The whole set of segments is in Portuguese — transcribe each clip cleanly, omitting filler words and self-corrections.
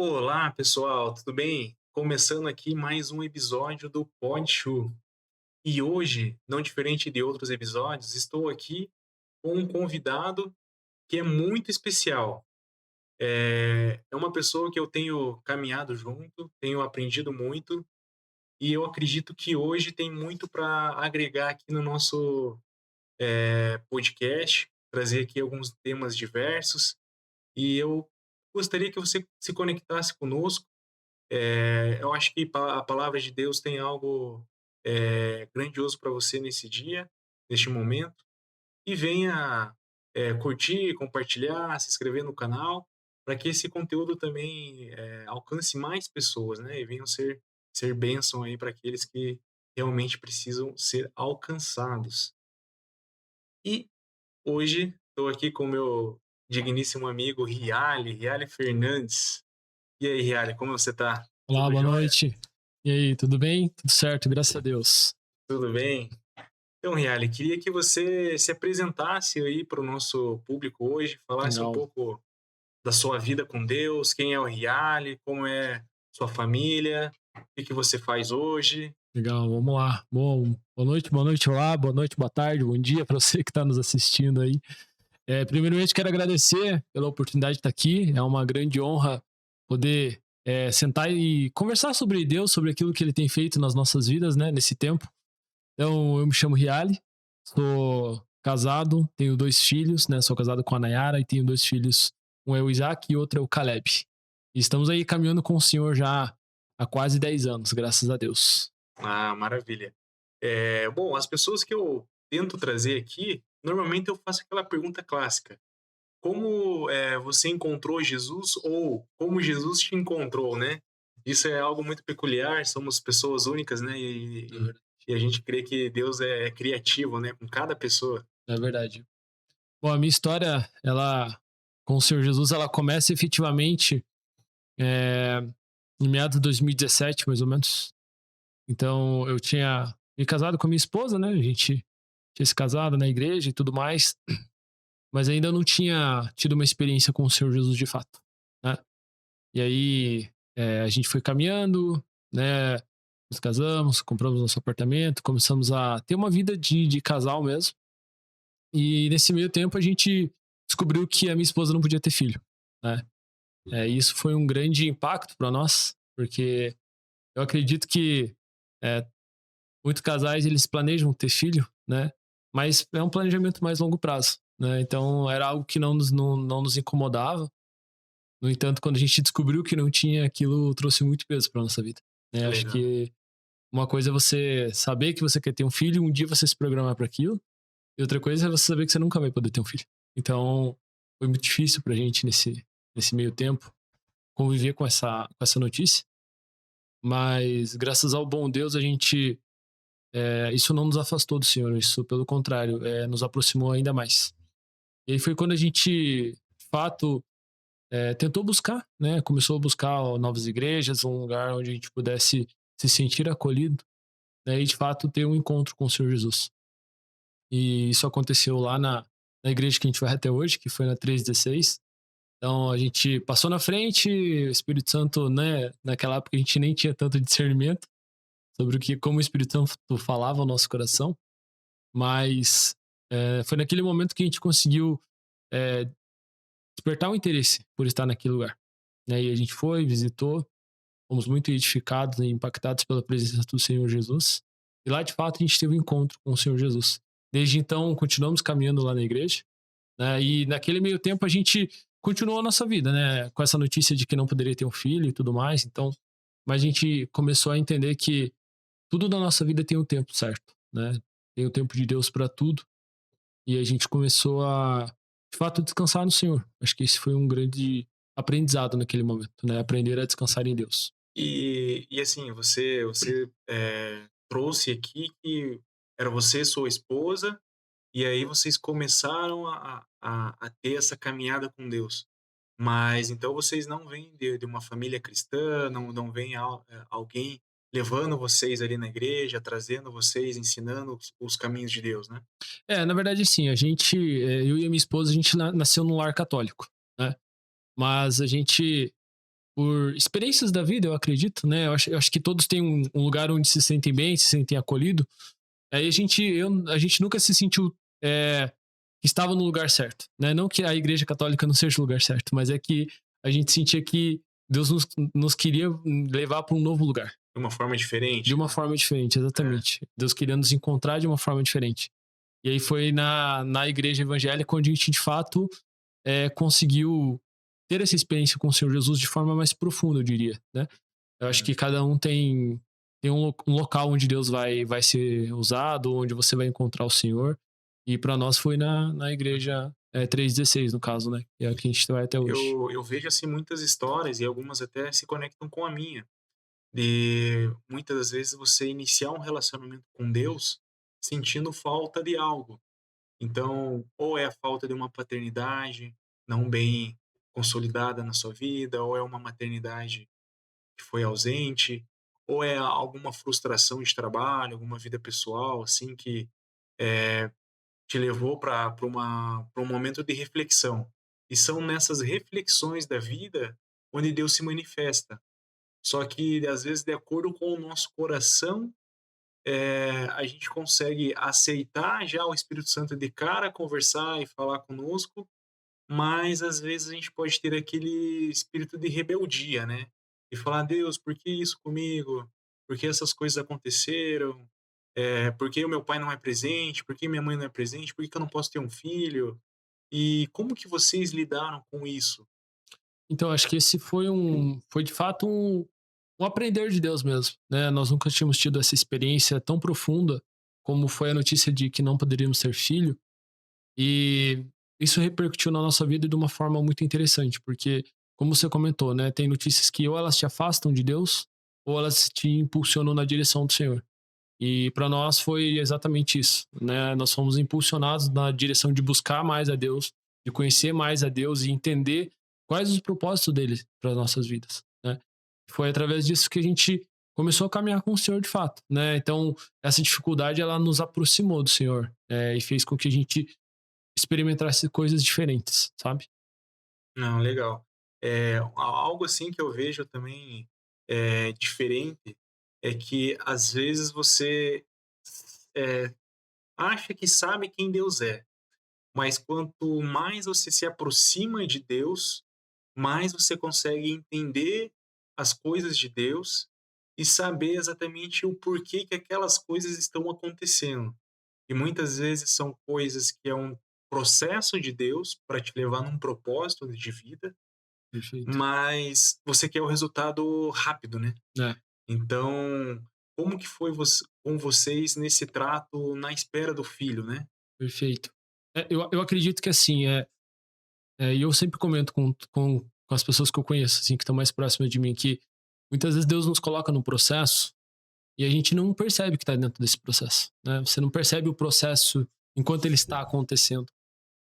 Olá, pessoal, tudo bem? Começando aqui mais um episódio do Pod Show. E hoje, não diferente de outros episódios, estou aqui com um convidado que é muito especial. É uma pessoa que eu tenho caminhado junto, tenho aprendido muito, e eu acredito que hoje tem muito para agregar aqui no nosso podcast, trazer aqui alguns temas diversos. E eu gostaria que você se conectasse conosco. Eu acho que a palavra de Deus tem algo grandioso para você nesse dia, neste momento, e venha curtir, compartilhar, se inscrever no canal, para que esse conteúdo também alcance mais pessoas, né? E venham ser bênção aí para aqueles que realmente precisam ser alcançados. E hoje estou aqui com o meu digníssimo amigo Riale Fernandes. E aí, Riale, como você está? Olá, Tudo boa jóia? noite. E aí, tudo bem? Tudo certo, graças a Deus. Tudo bem? Então, Riale, queria que você se apresentasse aí para o nosso público hoje, falasse um Legal, pouco da sua vida com Deus, quem é o Riale, como é sua família, o que que você faz hoje. legal, vamos lá. Bom, boa noite, olá, boa noite, boa tarde, bom dia para você que está nos assistindo aí. Primeiramente, quero agradecer pela oportunidade de estar aqui. É uma grande honra poder sentar e conversar sobre Deus, sobre aquilo que Ele tem feito nas nossas vidas, né, nesse tempo. Então, eu me chamo Riale, sou casado, tenho dois filhos, né, sou casado com a Nayara e tenho dois filhos, um é o Isaac e outro é o Caleb. E estamos aí caminhando com o Senhor já há quase 10 anos, graças a Deus. Ah, maravilha. Bom, as pessoas que eu tento trazer aqui, normalmente eu faço aquela pergunta clássica: como você encontrou Jesus ou como Jesus te encontrou, né? Isso é algo muito peculiar, somos pessoas únicas, né? E a gente crê que Deus é criativo, né? Com cada pessoa. É verdade. Bom, a minha história, ela, com o Senhor Jesus, ela começa efetivamente é, em meados de 2017, mais ou menos. Então, eu tinha me casado com a minha esposa, né? A gente tinha se casado na igreja e tudo mais, mas ainda não tinha tido uma experiência com o Senhor Jesus de fato, né? E aí, a gente foi caminhando, né? Nos casamos, compramos nosso apartamento, começamos a ter uma vida de casal mesmo. E nesse meio tempo a gente descobriu que a minha esposa não podia ter filho, né? Isso foi um grande impacto para nós, porque eu acredito que é, muitos casais eles planejam ter filho, né? Mas é um planejamento mais longo prazo, né? Então era algo que não nos incomodava. No entanto, quando a gente descobriu que não tinha, aquilo trouxe muito peso para nossa vida, né? Que Acho legal. que uma coisa é você saber que você quer ter um filho e um dia você se programar para aquilo, e outra coisa é você saber que você nunca vai poder ter um filho. Então, foi muito difícil pra gente nesse meio tempo conviver com essa notícia, mas graças ao bom Deus a gente, isso não nos afastou do Senhor, isso pelo contrário, nos aproximou ainda mais. E aí foi quando a gente, de fato, tentou buscar, né, começou a buscar novas igrejas, um lugar onde a gente pudesse se sentir acolhido, né, e de fato ter um encontro com o Senhor Jesus. E isso aconteceu lá na igreja que a gente vai até hoje, que foi na 316. Então a gente passou na frente, o Espírito Santo, né, naquela época a gente nem tinha tanto discernimento sobre o que, como o Espírito Santo falava ao nosso coração, mas foi naquele momento que a gente conseguiu é, despertar o interesse por estar naquele lugar. Né? E a gente foi, visitou, fomos muito edificados e impactados pela presença do Senhor Jesus. E lá, de fato, a gente teve um encontro com o Senhor Jesus. Desde então, continuamos caminhando lá na igreja, né? E naquele meio tempo, a gente continuou a nossa vida, né? Com essa notícia de que não poderia ter um filho e tudo mais. Então, mas a gente começou a entender que tudo na nossa vida tem um tempo certo, né? Tem o tempo de Deus para tudo. E a gente começou a, de fato, descansar no Senhor. Acho que esse foi um grande aprendizado naquele momento, né? Aprender a descansar em Deus. E assim, você trouxe aqui que era você e sua esposa, e aí vocês começaram a ter essa caminhada com Deus. Mas então vocês não vêm de uma família cristã, não vem alguém levando vocês ali na igreja, trazendo vocês, ensinando os caminhos de Deus, né? Na verdade, sim, a gente, eu e a minha esposa, a gente nasceu num lar católico, né? Mas a gente por experiências da vida, eu acredito, né? Eu acho que todos têm um lugar onde se sentem bem, se sentem acolhidos. Aí a gente nunca se sentiu que estava no lugar certo, né? Não que a Igreja Católica não seja o lugar certo, mas é que a gente sentia que Deus nos queria levar para um novo lugar. De uma forma De diferente. uma forma diferente, exatamente. Deus queria nos encontrar de uma forma diferente. E aí foi na igreja evangélica onde a gente, de fato, conseguiu ter essa experiência com o Senhor Jesus de forma mais profunda, eu diria, né? Eu acho que cada um tem um local onde Deus vai ser usado, onde você vai encontrar o Senhor. E para nós foi na igreja 316, no caso, né? Que é a que a gente vai até hoje. Eu vejo assim muitas histórias e algumas até se conectam com a minha. De muitas das vezes você iniciar um relacionamento com Deus sentindo falta de algo. Então, ou é a falta de uma paternidade não bem consolidada na sua vida, ou é uma maternidade que foi ausente, ou é alguma frustração de trabalho, alguma vida pessoal, assim, que te levou para um momento de reflexão. E são nessas reflexões da vida onde Deus se manifesta. Só que, às vezes, de acordo com o nosso coração, a gente consegue aceitar já o Espírito Santo de cara, conversar e falar conosco, mas às vezes a gente pode ter aquele espírito de rebeldia, né? E falar: Deus, por que isso comigo? Por que essas coisas aconteceram? Por que o meu pai não é presente? Por que minha mãe não é presente? Por que eu não posso ter um filho? E como que vocês lidaram com isso? Então, acho que esse foi de fato um aprender de Deus mesmo, né? Nós nunca tínhamos tido essa experiência tão profunda como foi a notícia de que não poderíamos ter filho. E isso repercutiu na nossa vida de uma forma muito interessante, porque, como você comentou, né, tem notícias que ou elas te afastam de Deus, ou elas te impulsionam na direção do Senhor. E para nós foi exatamente isso, né? Nós fomos impulsionados na direção de buscar mais a Deus, de conhecer mais a Deus e entender quais os propósitos dele para as nossas vidas, né? Foi através disso que a gente começou a caminhar com o Senhor de fato, né? Então, essa dificuldade ela nos aproximou do Senhor, e fez com que a gente experimentasse coisas diferentes, sabe? Não, legal. Algo assim que eu vejo também diferente é que às vezes você é, acha que sabe quem Deus é, mas quanto mais você se aproxima de Deus, mais você consegue entender as coisas de Deus e saber exatamente o porquê que aquelas coisas estão acontecendo. E muitas vezes são coisas que é um processo de Deus para te levar num propósito de vida, Perfeito. mas você quer o resultado rápido, né? É, Então, como que foi com vocês nesse trato na espera do filho, né? perfeito. Eu acredito que assim, e eu sempre comento com as pessoas que eu conheço, assim, que estão mais próximas de mim, que muitas vezes Deus nos coloca num processo e a gente não percebe que está dentro desse processo, né? Você não percebe o processo enquanto ele está acontecendo.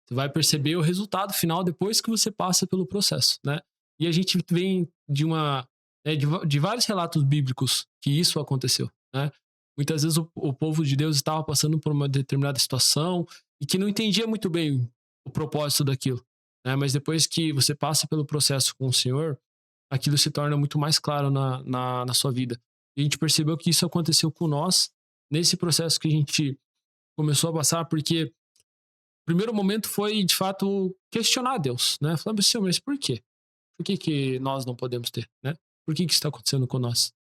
Você vai perceber o resultado final depois que você passa pelo processo, né? E a gente vem de vários relatos bíblicos que isso aconteceu, né? Muitas vezes o povo de Deus estava passando por uma determinada situação e que não entendia muito bem o propósito daquilo, né? Mas depois que você passa pelo processo com o Senhor, aquilo se torna muito mais claro na sua vida. E a gente percebeu que isso aconteceu com nós nesse processo que a gente começou a passar, porque o primeiro momento foi, de fato, questionar Deus, né? Falando assim, mas por quê? Por que, que nós não podemos ter, né? Por que, que isso está acontecendo com nós?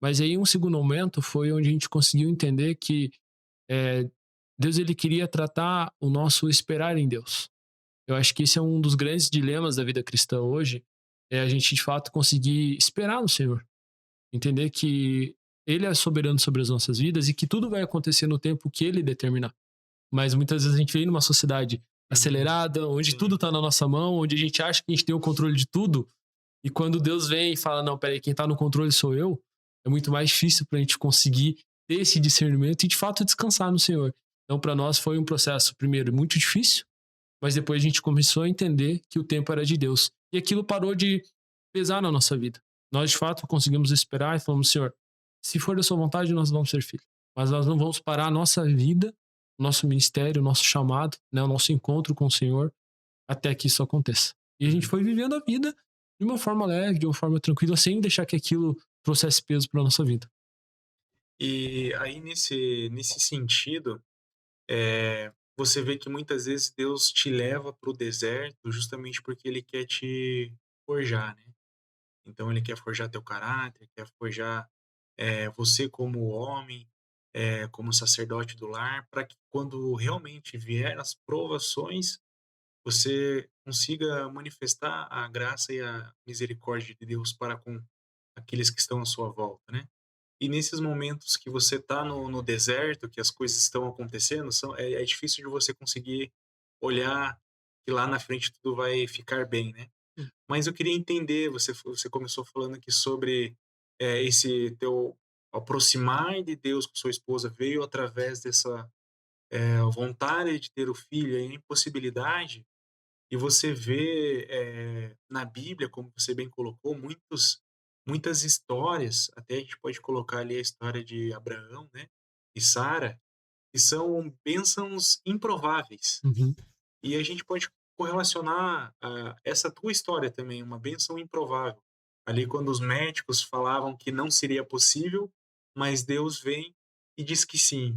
Mas aí, um segundo momento foi onde a gente conseguiu entender que é, Deus ele queria tratar o nosso esperar em Deus. Eu acho que esse é um dos grandes dilemas da vida cristã hoje, é a gente, de fato, conseguir esperar no Senhor. Entender que Ele é soberano sobre as nossas vidas e que tudo vai acontecer no tempo que Ele determinar. Mas muitas vezes a gente vem numa sociedade Uhum, acelerada, onde sim. tudo tá na nossa mão, onde a gente acha que a gente tem o controle de tudo, e quando Deus vem e fala, não, peraí, quem tá no controle sou eu, é muito mais difícil pra gente conseguir ter esse discernimento e de fato descansar no Senhor. Então, para nós foi um processo, primeiro, muito difícil, mas depois a gente começou a entender que o tempo era de Deus. E aquilo parou de pesar na nossa vida. Nós, de fato, conseguimos esperar e falamos, Senhor, se for da sua vontade, nós vamos ser filhos. Mas nós não vamos parar a nossa vida, o nosso ministério, o nosso chamado, né, o nosso encontro com o Senhor, até que isso aconteça. E a gente Uhum. foi vivendo a vida de uma forma leve, de uma forma tranquila, sem deixar que aquilo trouxesse peso para nossa vida. E aí nesse sentido, você vê que muitas vezes Deus te leva para o deserto justamente porque ele quer te forjar, né. Então ele quer forjar teu caráter, quer forjar, você como homem, como sacerdote do lar, para que quando realmente vier as provações, você consiga manifestar a graça e a misericórdia de Deus para com aqueles que estão à sua volta, né. E nesses momentos que você está no deserto, que as coisas estão acontecendo, é difícil de você conseguir olhar que lá na frente tudo vai ficar bem, né. Hum. Mas eu queria entender, você começou falando aqui sobre, esse teu aproximar de Deus com sua esposa veio através dessa, vontade de ter o filho, a impossibilidade, e você vê, na Bíblia, como você bem colocou, muitas histórias, até a gente pode colocar ali a história de Abraão, né, e Sara, que são bênçãos improváveis. Uhum. E a gente pode correlacionar essa tua história também, uma bênção improvável. Ali quando os médicos falavam que não seria possível, mas Deus vem e diz que sim.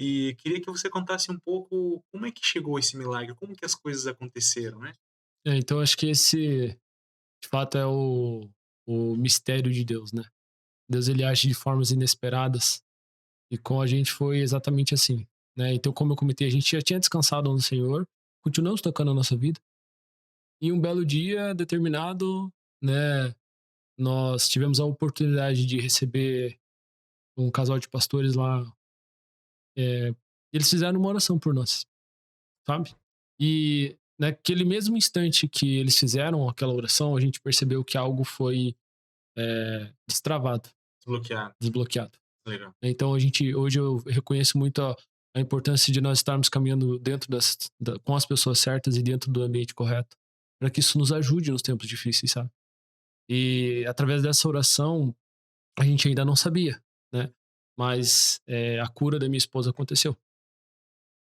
E queria que você contasse um pouco como é que chegou esse milagre, como que as coisas aconteceram, né? Então acho que esse, de fato, é o mistério de Deus, né? Deus ele age de formas inesperadas e com a gente foi exatamente assim, né? Então, como eu comentei, a gente já tinha descansado no Senhor, continuamos tocando a nossa vida e um belo dia determinado, né, nós tivemos a oportunidade de receber um casal de pastores lá, eles fizeram uma oração por nós, sabe? E naquele mesmo instante que eles fizeram aquela oração, a gente percebeu que algo foi destravado, Desbloqueado, desbloqueado. legal. Então hoje eu reconheço muito a importância de nós estarmos caminhando com as pessoas certas e dentro do ambiente correto, para que isso nos ajude nos tempos difíceis, sabe? E através dessa oração, a gente ainda não sabia, né? Mas a cura da minha esposa aconteceu.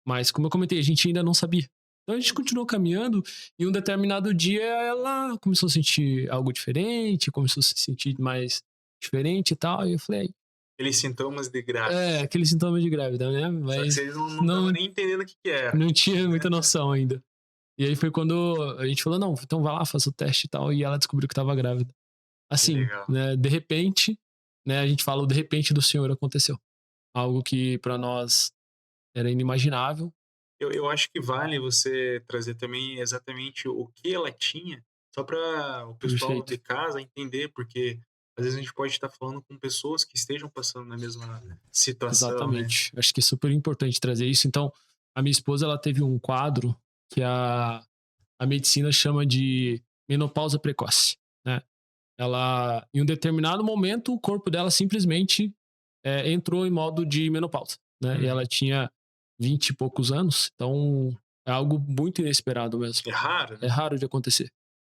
Mas, como eu comentei, a gente ainda não sabia. Então a gente continuou caminhando e um determinado dia ela começou a sentir algo diferente, começou a se sentir mais diferente e tal. E eu falei, Aqueles sintomas de grávida. aquele sintoma de grávida, né? Só que Mas vocês não estavam não, nem entendendo o que que era. não tinha muita noção ainda. E aí foi quando a gente falou, não, então vai lá, faça o teste e tal. E ela descobriu que estava grávida. Que Assim, legal. né? De repente, né? A gente fala, o de repente do Senhor aconteceu. Algo que para nós era inimaginável. Eu acho que vale você trazer também exatamente o que ela tinha, só para o pessoal de Perfeito. casa entender, porque às vezes a gente pode estar falando com pessoas que estejam passando na mesma situação, né. Exatamente. Acho que é super importante trazer isso. Então, a minha esposa, ela teve um quadro que a medicina chama de menopausa precoce, né? Ela, em um determinado momento, o corpo dela simplesmente entrou em modo de menopausa, né? E ela Uhum. tinha 20 e poucos anos, então é algo muito inesperado mesmo. É raro, É né, raro de acontecer.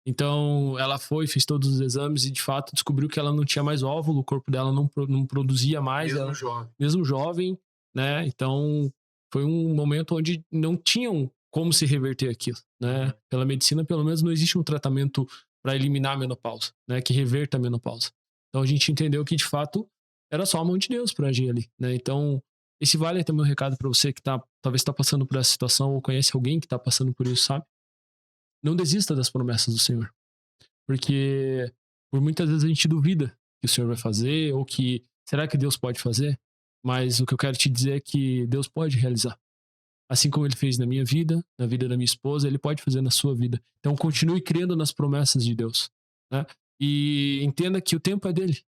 Então, ela foi, fez todos os exames e, de fato, descobriu que ela não tinha mais óvulo, o corpo dela não produzia mais, mesmo ela, jovem. mesmo jovem, né? Então, foi um momento onde não tinham como se reverter aquilo, né? Uhum. Pela medicina, pelo menos, não existe um tratamento para eliminar a menopausa, né? Que reverta a menopausa. Então, a gente entendeu que, de fato, era só a mão de Deus para agir ali, né? Então, esse vale também um recado para você que talvez está passando por essa situação ou conhece alguém que está passando por isso, sabe? Não desista das promessas do Senhor. Porque por muitas vezes a gente duvida que o Senhor vai fazer ou que será que Deus pode fazer? Mas o que eu quero te dizer é que Deus pode realizar. Assim como ele fez na minha vida, na vida da minha esposa, ele pode fazer na sua vida. Então continue crendo nas promessas de Deus, né? E entenda que o tempo é dele,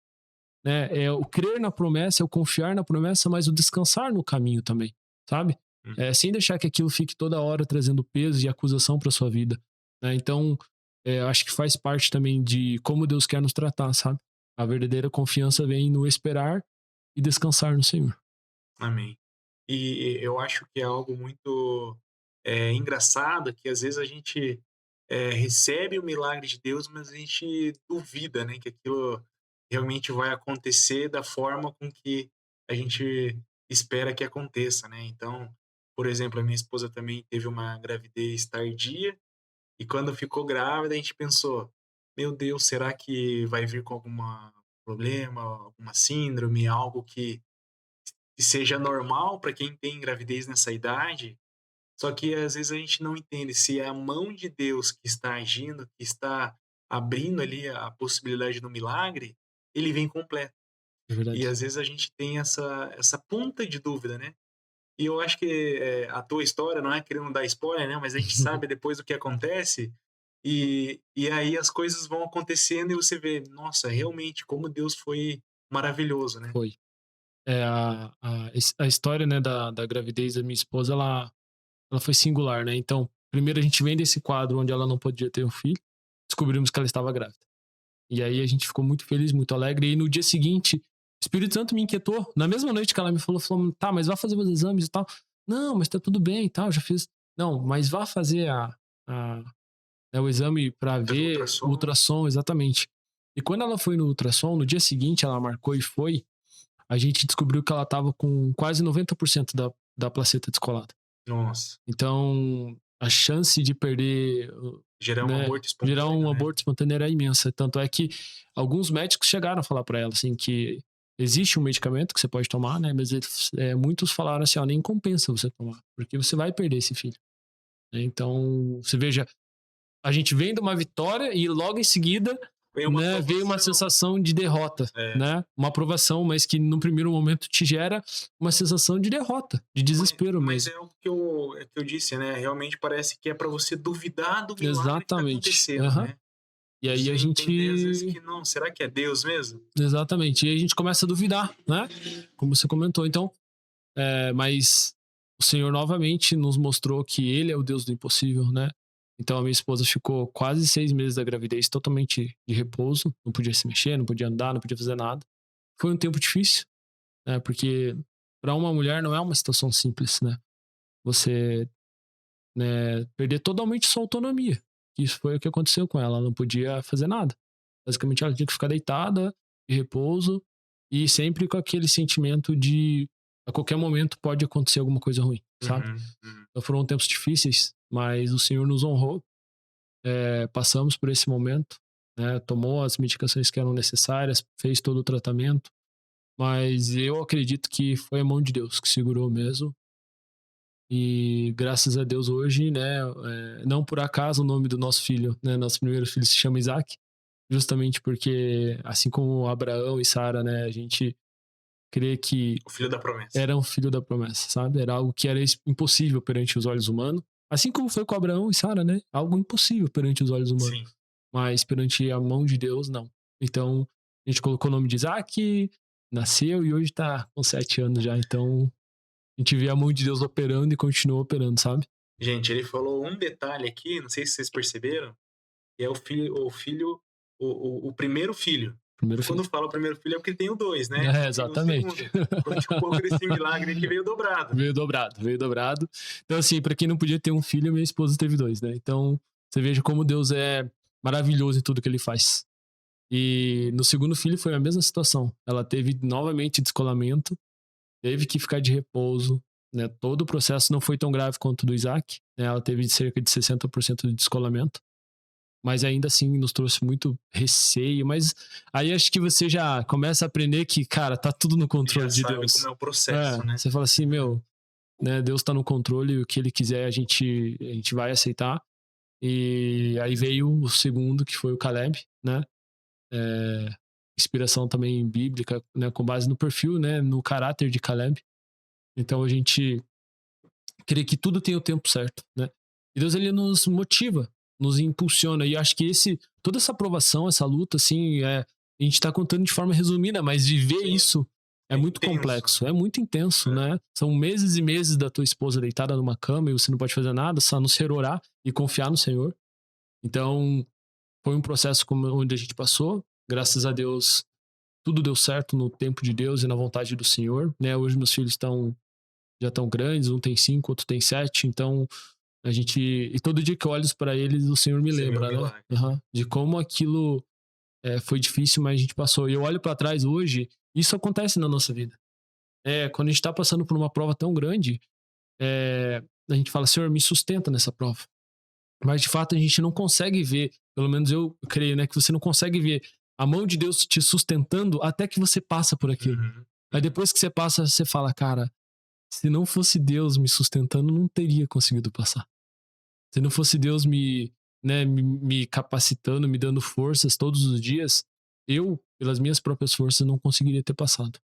né? É o crer na promessa, é o confiar na promessa, mas o descansar no caminho também, sabe? Uhum. Sem deixar que aquilo fique toda hora trazendo peso e acusação para sua vida, né? Então, acho que faz parte também de como Deus quer nos tratar, sabe? A verdadeira confiança vem no esperar e descansar no Senhor. Amém. E eu acho que é algo muito, engraçado que às vezes a gente, recebe o milagre de Deus, mas a gente duvida, né, que aquilo realmente vai acontecer da forma com que a gente espera que aconteça, né. Então, por exemplo, a minha esposa também teve uma gravidez tardia, e quando ficou grávida a gente pensou: meu Deus, será que vai vir com alguma problema, alguma síndrome, algo que seja normal para quem tem gravidez nessa idade? Só que às vezes a gente não entende se é a mão de Deus que está agindo, que está abrindo ali a possibilidade do milagre, ele vem completo. É E verdade. às vezes a gente tem essa ponta de dúvida, né? E eu acho que a tua história, não é querendo dar spoiler, né? Mas a gente sabe depois o que acontece, e aí as coisas vão acontecendo e você vê, nossa, realmente, como Deus foi maravilhoso, né? Foi. A história, né, da gravidez da minha esposa, ela foi singular, né? Então, primeiro a gente vem desse quadro onde ela não podia ter um filho, descobrimos que ela estava grávida. E aí a gente ficou muito feliz, muito alegre. E no dia seguinte, o Espírito Santo me inquietou. Na mesma noite que ela me falou, tá, mas vá fazer os exames e tal. Não, mas tá tudo bem e tal, já fiz. Não, mas vá fazer a, o exame para Fazer o ver o ultrassom, ultrassom, exatamente. E quando ela foi no ultrassom, no dia seguinte ela marcou e foi, a gente descobriu que ela tava com quase 90% da placenta descolada. nossa, Então, a chance de perder, gerar um né, aborto virar espontâneo, um né? aborto espontâneo era imensa. Tanto é que alguns médicos chegaram a falar para ela, assim, que existe um medicamento que você pode tomar, né, mas muitos falaram assim, ó, nem compensa você tomar, porque você vai perder esse filho. Né? Então, você veja, a gente vem de uma vitória e logo em seguida, Foi uma né, veio uma aprovação. sensação de derrota, É, né? Uma aprovação, mas que no primeiro momento te gera uma sensação de derrota, de desespero mas mesmo. é o que eu disse, né? Realmente parece que é para você duvidar do milagre que está Exatamente. acontecendo, Aham. né? E aí Você a entender às vezes gente. que não, será que é Deus mesmo? Exatamente. E aí a gente começa a duvidar, né? Como você comentou. Então, mas o Senhor novamente nos mostrou que Ele é o Deus do impossível, né? Então a minha esposa ficou quase 6 meses da gravidez totalmente de repouso, não podia se mexer, não podia andar, não podia fazer nada. Foi um tempo difícil, né? Porque para uma mulher não é uma situação simples, né? Você, né, perder totalmente sua autonomia. Isso foi o que aconteceu com ela. Ela não podia fazer nada. Basicamente, ela tinha que ficar deitada, de repouso, e sempre com aquele sentimento de a qualquer momento pode acontecer alguma coisa ruim, sabe? Uhum, uhum. Então foram tempos difíceis, mas o Senhor nos honrou. Passamos por esse momento, né? Tomou as medicações que eram necessárias, fez todo o tratamento, mas eu acredito que foi a mão de Deus que segurou mesmo. E graças a Deus hoje, né? Não por acaso o nome do nosso filho, né? Nosso primeiro filho se chama Isaac, justamente porque, assim como Abraão e Sara, né? A gente crê que O filho da promessa. era um filho da promessa, sabe? Era algo que era impossível perante os olhos humanos. Assim como foi com Abraão e Sara, né? Algo impossível perante os olhos humanos. Sim. Mas perante a mão de Deus, não. Então, a gente colocou o nome de Isaac, nasceu e hoje tá com 7 anos já. Então, a gente vê a mão de Deus operando e continua operando, sabe? Gente, ele falou um detalhe aqui, não sei se vocês perceberam, que é o primeiro filho. Primeiro E quando filho. fala o primeiro filho é porque tem o dois, né? Só tem o Exatamente. segundo. Conte um pouco desse milagre aí que veio dobrado. Veio dobrado, veio dobrado. Então, assim, pra quem não podia ter um filho, minha esposa teve 2, né? Então, você veja como Deus é maravilhoso em tudo que ele faz. E no segundo filho foi a mesma situação. Ela teve novamente descolamento, teve que ficar de repouso, né? Todo o processo não foi tão grave quanto o do Isaac, né? Ela teve cerca de 60% de descolamento, mas ainda assim nos trouxe muito receio. Mas aí acho que você já começa a aprender que, cara, tá tudo no Já controle de sabe como Deus. é o processo, né? Você fala assim, meu, né? Deus tá no controle, o que ele quiser a gente vai aceitar. E aí veio o segundo, que foi o Caleb, né? É, inspiração também bíblica, né? Com base no perfil, né? No caráter de Caleb. Então a gente crê que tudo tem o tempo certo, né? E Deus, ele nos motiva, nos impulsiona. E acho que toda essa aprovação, essa luta, assim, a gente tá contando de forma resumida, mas viver Sim, isso é é muito intenso, né? complexo, é muito intenso, É. né? São meses e meses da tua esposa deitada numa cama e você não pode fazer nada, só a não ser orar e confiar no Senhor. Então, foi um processo onde a gente passou. Graças a Deus, tudo deu certo no tempo de Deus e na vontade do Senhor, né? Hoje meus filhos já estão grandes, um tem 5, outro tem 7, então e todo dia que eu olho para eles, o Senhor me Você vê o lembra, né? milagre. Uhum. De como aquilo foi difícil, mas a gente passou. E eu olho para trás hoje, isso acontece na nossa vida. Quando a gente tá passando por uma prova tão grande, a gente fala, Senhor, me sustenta nessa prova. Mas de fato a gente não consegue ver pelo menos eu creio, né, que você não consegue ver a mão de Deus te sustentando até que você passa por aquilo. Uhum. Aí depois que você passa, você fala, cara, se não fosse Deus me sustentando, não teria conseguido passar. Se não fosse Deus me capacitando, me dando forças todos os dias, eu, pelas minhas próprias forças, não conseguiria ter passado.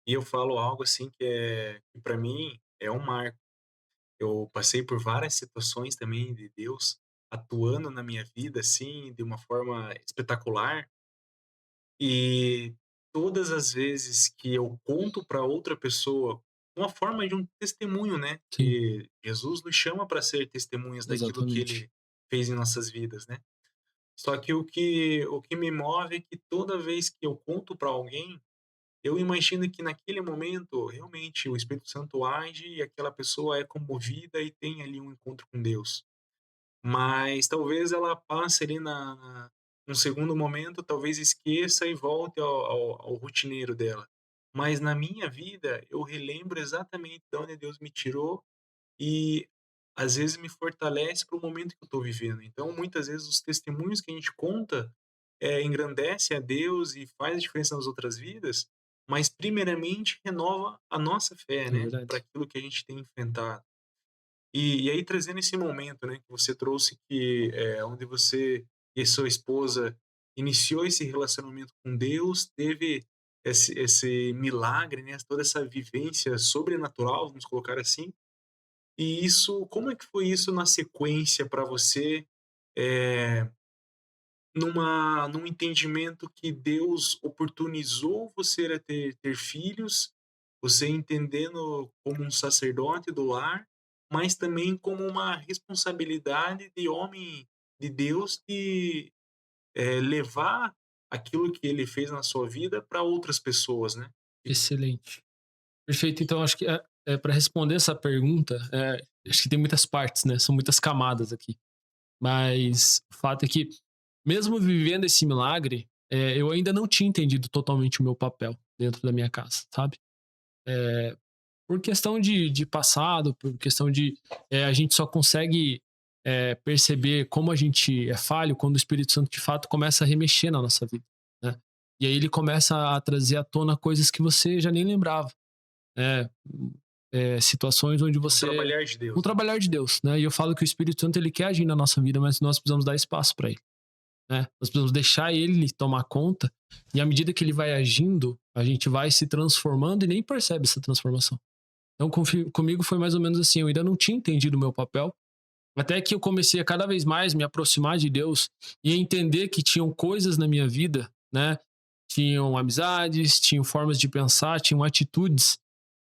E eu falo algo assim que para mim é um marco. Eu passei por várias situações também de Deus atuando na minha vida, assim, de uma forma espetacular. E todas as vezes que eu conto para outra pessoa, uma forma de um testemunho, né? Sim, Que Jesus nos chama para ser testemunhas daquilo que exatamente. ele fez em nossas vidas, né? Só que o que me move é que toda vez que eu conto para alguém, eu imagino que naquele momento, realmente, o Espírito Santo age e aquela pessoa é comovida e tem ali um encontro com Deus. Mas talvez ela passe ali num segundo momento, talvez esqueça e volte ao rotineiro dela. Mas na minha vida, eu relembro exatamente de onde Deus me tirou e às vezes me fortalece para o momento que eu estou vivendo. Então, muitas vezes, os testemunhos que a gente conta engrandece a Deus e faz diferença nas outras vidas, mas primeiramente renova a nossa fé, É né, para verdade. aquilo que a gente tem enfrentado. E aí trazendo esse momento, né, que você trouxe que onde você e sua esposa iniciou esse relacionamento com Deus, teve esse milagre, né, toda essa vivência sobrenatural, vamos colocar assim. E isso, como é que foi isso na sequência para você, eh, num entendimento que Deus oportunizou você a ter filhos, você entendendo como um sacerdote do lar, mas também como uma responsabilidade de homem de Deus de, levar aquilo que ele fez na sua vida para outras pessoas, né. E Excelente. Perfeito. Então, acho que para responder essa pergunta, acho que tem muitas partes, né? São muitas camadas aqui. Mas o fato é que, mesmo vivendo esse milagre, eu ainda não tinha entendido totalmente o meu papel dentro da minha casa, sabe? Por questão de passado, por questão de. A gente só consegue perceber como a gente é falho quando o Espírito Santo de fato começa a remexer na nossa vida, né? E aí ele começa a trazer à tona coisas que você já nem lembrava, né? Situações onde um você. trabalhar de Um Deus, né. trabalhar de Deus, né? E eu falo que o Espírito Santo ele quer agir na nossa vida, mas nós precisamos dar espaço para ele, né? Nós precisamos deixar ele tomar conta, e à medida que ele vai agindo, a gente vai se transformando e nem percebe essa transformação. Então, comigo foi mais ou menos assim. Eu ainda não tinha entendido o meu papel, até que eu comecei a cada vez mais me aproximar de Deus e entender que tinham coisas na minha vida, né? Tinham amizades, tinham formas de pensar, tinham atitudes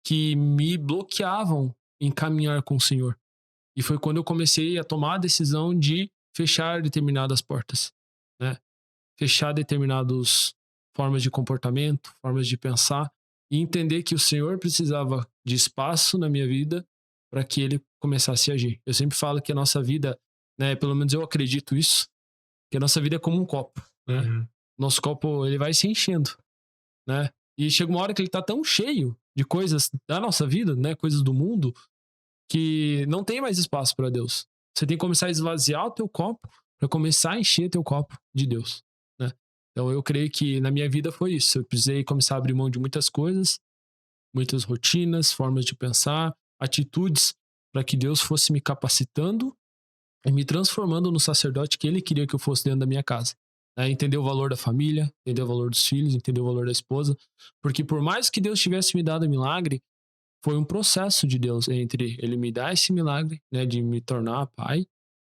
que me bloqueavam em caminhar com o Senhor. E foi quando eu comecei a tomar a decisão de fechar determinadas portas, né? Fechar determinadas formas de comportamento, formas de pensar, e entender que o Senhor precisava de espaço na minha vida para que ele começasse a agir. Eu sempre falo que a nossa vida, né, pelo menos eu acredito isso, que a nossa vida é como um copo, né? Uhum. Nosso copo, ele vai se enchendo, né? E chega uma hora que ele tá tão cheio de coisas da nossa vida, né, coisas do mundo, que não tem mais espaço para Deus. Você tem que começar a esvaziar o teu copo para começar a encher teu copo de Deus, né? Então eu creio que na minha vida foi isso. Eu precisei começar a abrir mão de muitas coisas, muitas rotinas, formas de pensar, atitudes, para que Deus fosse me capacitando e me transformando no sacerdote que Ele queria que eu fosse dentro da minha casa. Entender o valor da família, entender o valor dos filhos, entender o valor da esposa, porque por mais que Deus tivesse me dado milagre, foi um processo de Deus entre ele me dar esse milagre, né, de me tornar pai,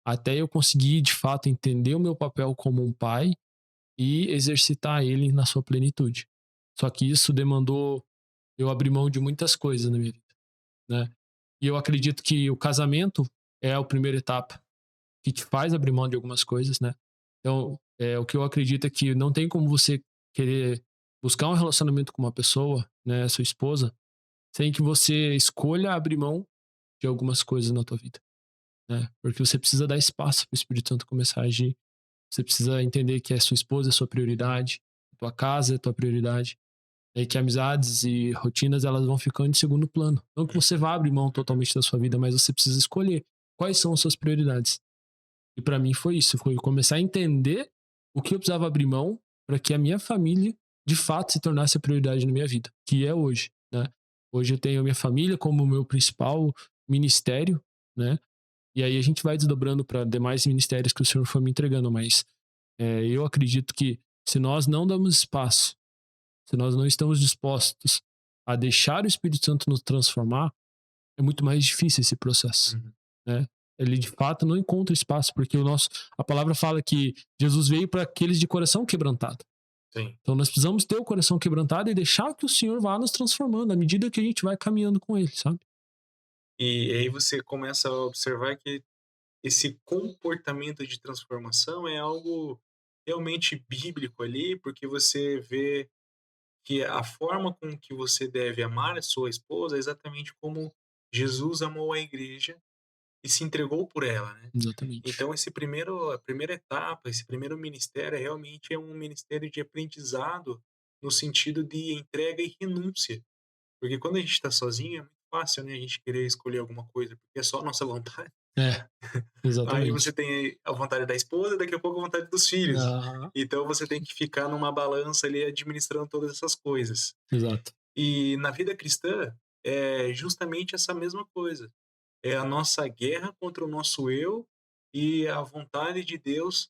até eu conseguir de fato entender o meu papel como um pai e exercitar ele na sua plenitude. Só que isso demandou eu abrir mão de muitas coisas na minha vida, né? E eu acredito que o casamento é a primeira etapa que te faz abrir mão de algumas coisas, né? Então, o que eu acredito é que não tem como você querer buscar um relacionamento com uma pessoa, né, sua esposa, sem que você escolha abrir mão de algumas coisas na tua vida, né? Porque você precisa dar espaço para o Espírito Santo começar a agir. Você precisa entender que a sua esposa é a sua prioridade, a tua casa é a tua prioridade, e que amizades e rotinas elas vão ficando em segundo plano. Não que você vá abrir mão totalmente da sua vida, mas você precisa escolher quais são as suas prioridades. E para mim foi isso, foi começar a entender o que eu precisava abrir mão para que a minha família de fato se tornasse a prioridade na minha vida, que é hoje, né? Hoje eu tenho a minha família como o meu principal ministério, né? E aí a gente vai desdobrando para demais ministérios que o Senhor foi me entregando, mas eu acredito que se nós não damos espaço, se nós não estamos dispostos a deixar o Espírito Santo nos transformar, é muito mais difícil esse processo, Uhum. né? Ele de fato não encontra espaço, porque a palavra fala que Jesus veio para aqueles de coração quebrantado. Sim. Então nós precisamos ter o coração quebrantado e deixar que o Senhor vá nos transformando à medida que a gente vai caminhando com Ele, sabe? E aí você começa a observar que esse comportamento de transformação é algo realmente bíblico ali, porque você vê que a forma com que você deve amar a sua esposa é exatamente como Jesus amou a igreja e se entregou por ela, né? Exatamente. Então a primeira etapa, esse primeiro ministério realmente é um ministério de aprendizado no sentido de entrega e renúncia, porque quando a gente está sozinho é muito fácil, né, a gente querer escolher alguma coisa, porque é só a nossa vontade. É, Aí você exatamente. tem a vontade da esposa, daqui a pouco a vontade dos filhos. Ah, Então você tem que ficar numa balança ali administrando todas essas coisas. exato. E na vida cristã é justamente essa mesma coisa. É a nossa guerra contra o nosso eu e a vontade de Deus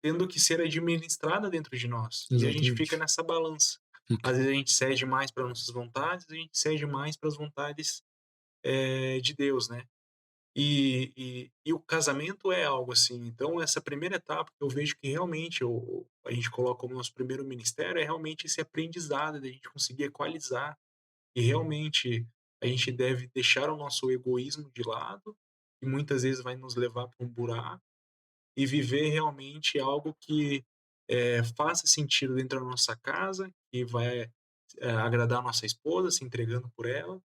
tendo que ser administrada dentro de nós. E a gente fica Exatamente. nessa balança. Fica. Às vezes a gente cede mais para nossas vontades, a gente cede mais para as vontades de Deus, né? E o casamento é algo assim. Então, essa primeira etapa, eu vejo que realmente a gente coloca como nosso primeiro ministério, é realmente esse aprendizado da gente conseguir equalizar. E realmente a gente deve deixar o nosso egoísmo de lado, que muitas vezes vai nos levar para um buraco, e viver realmente algo que faça sentido dentro da nossa casa, que vai agradar a nossa esposa, se entregando por ela,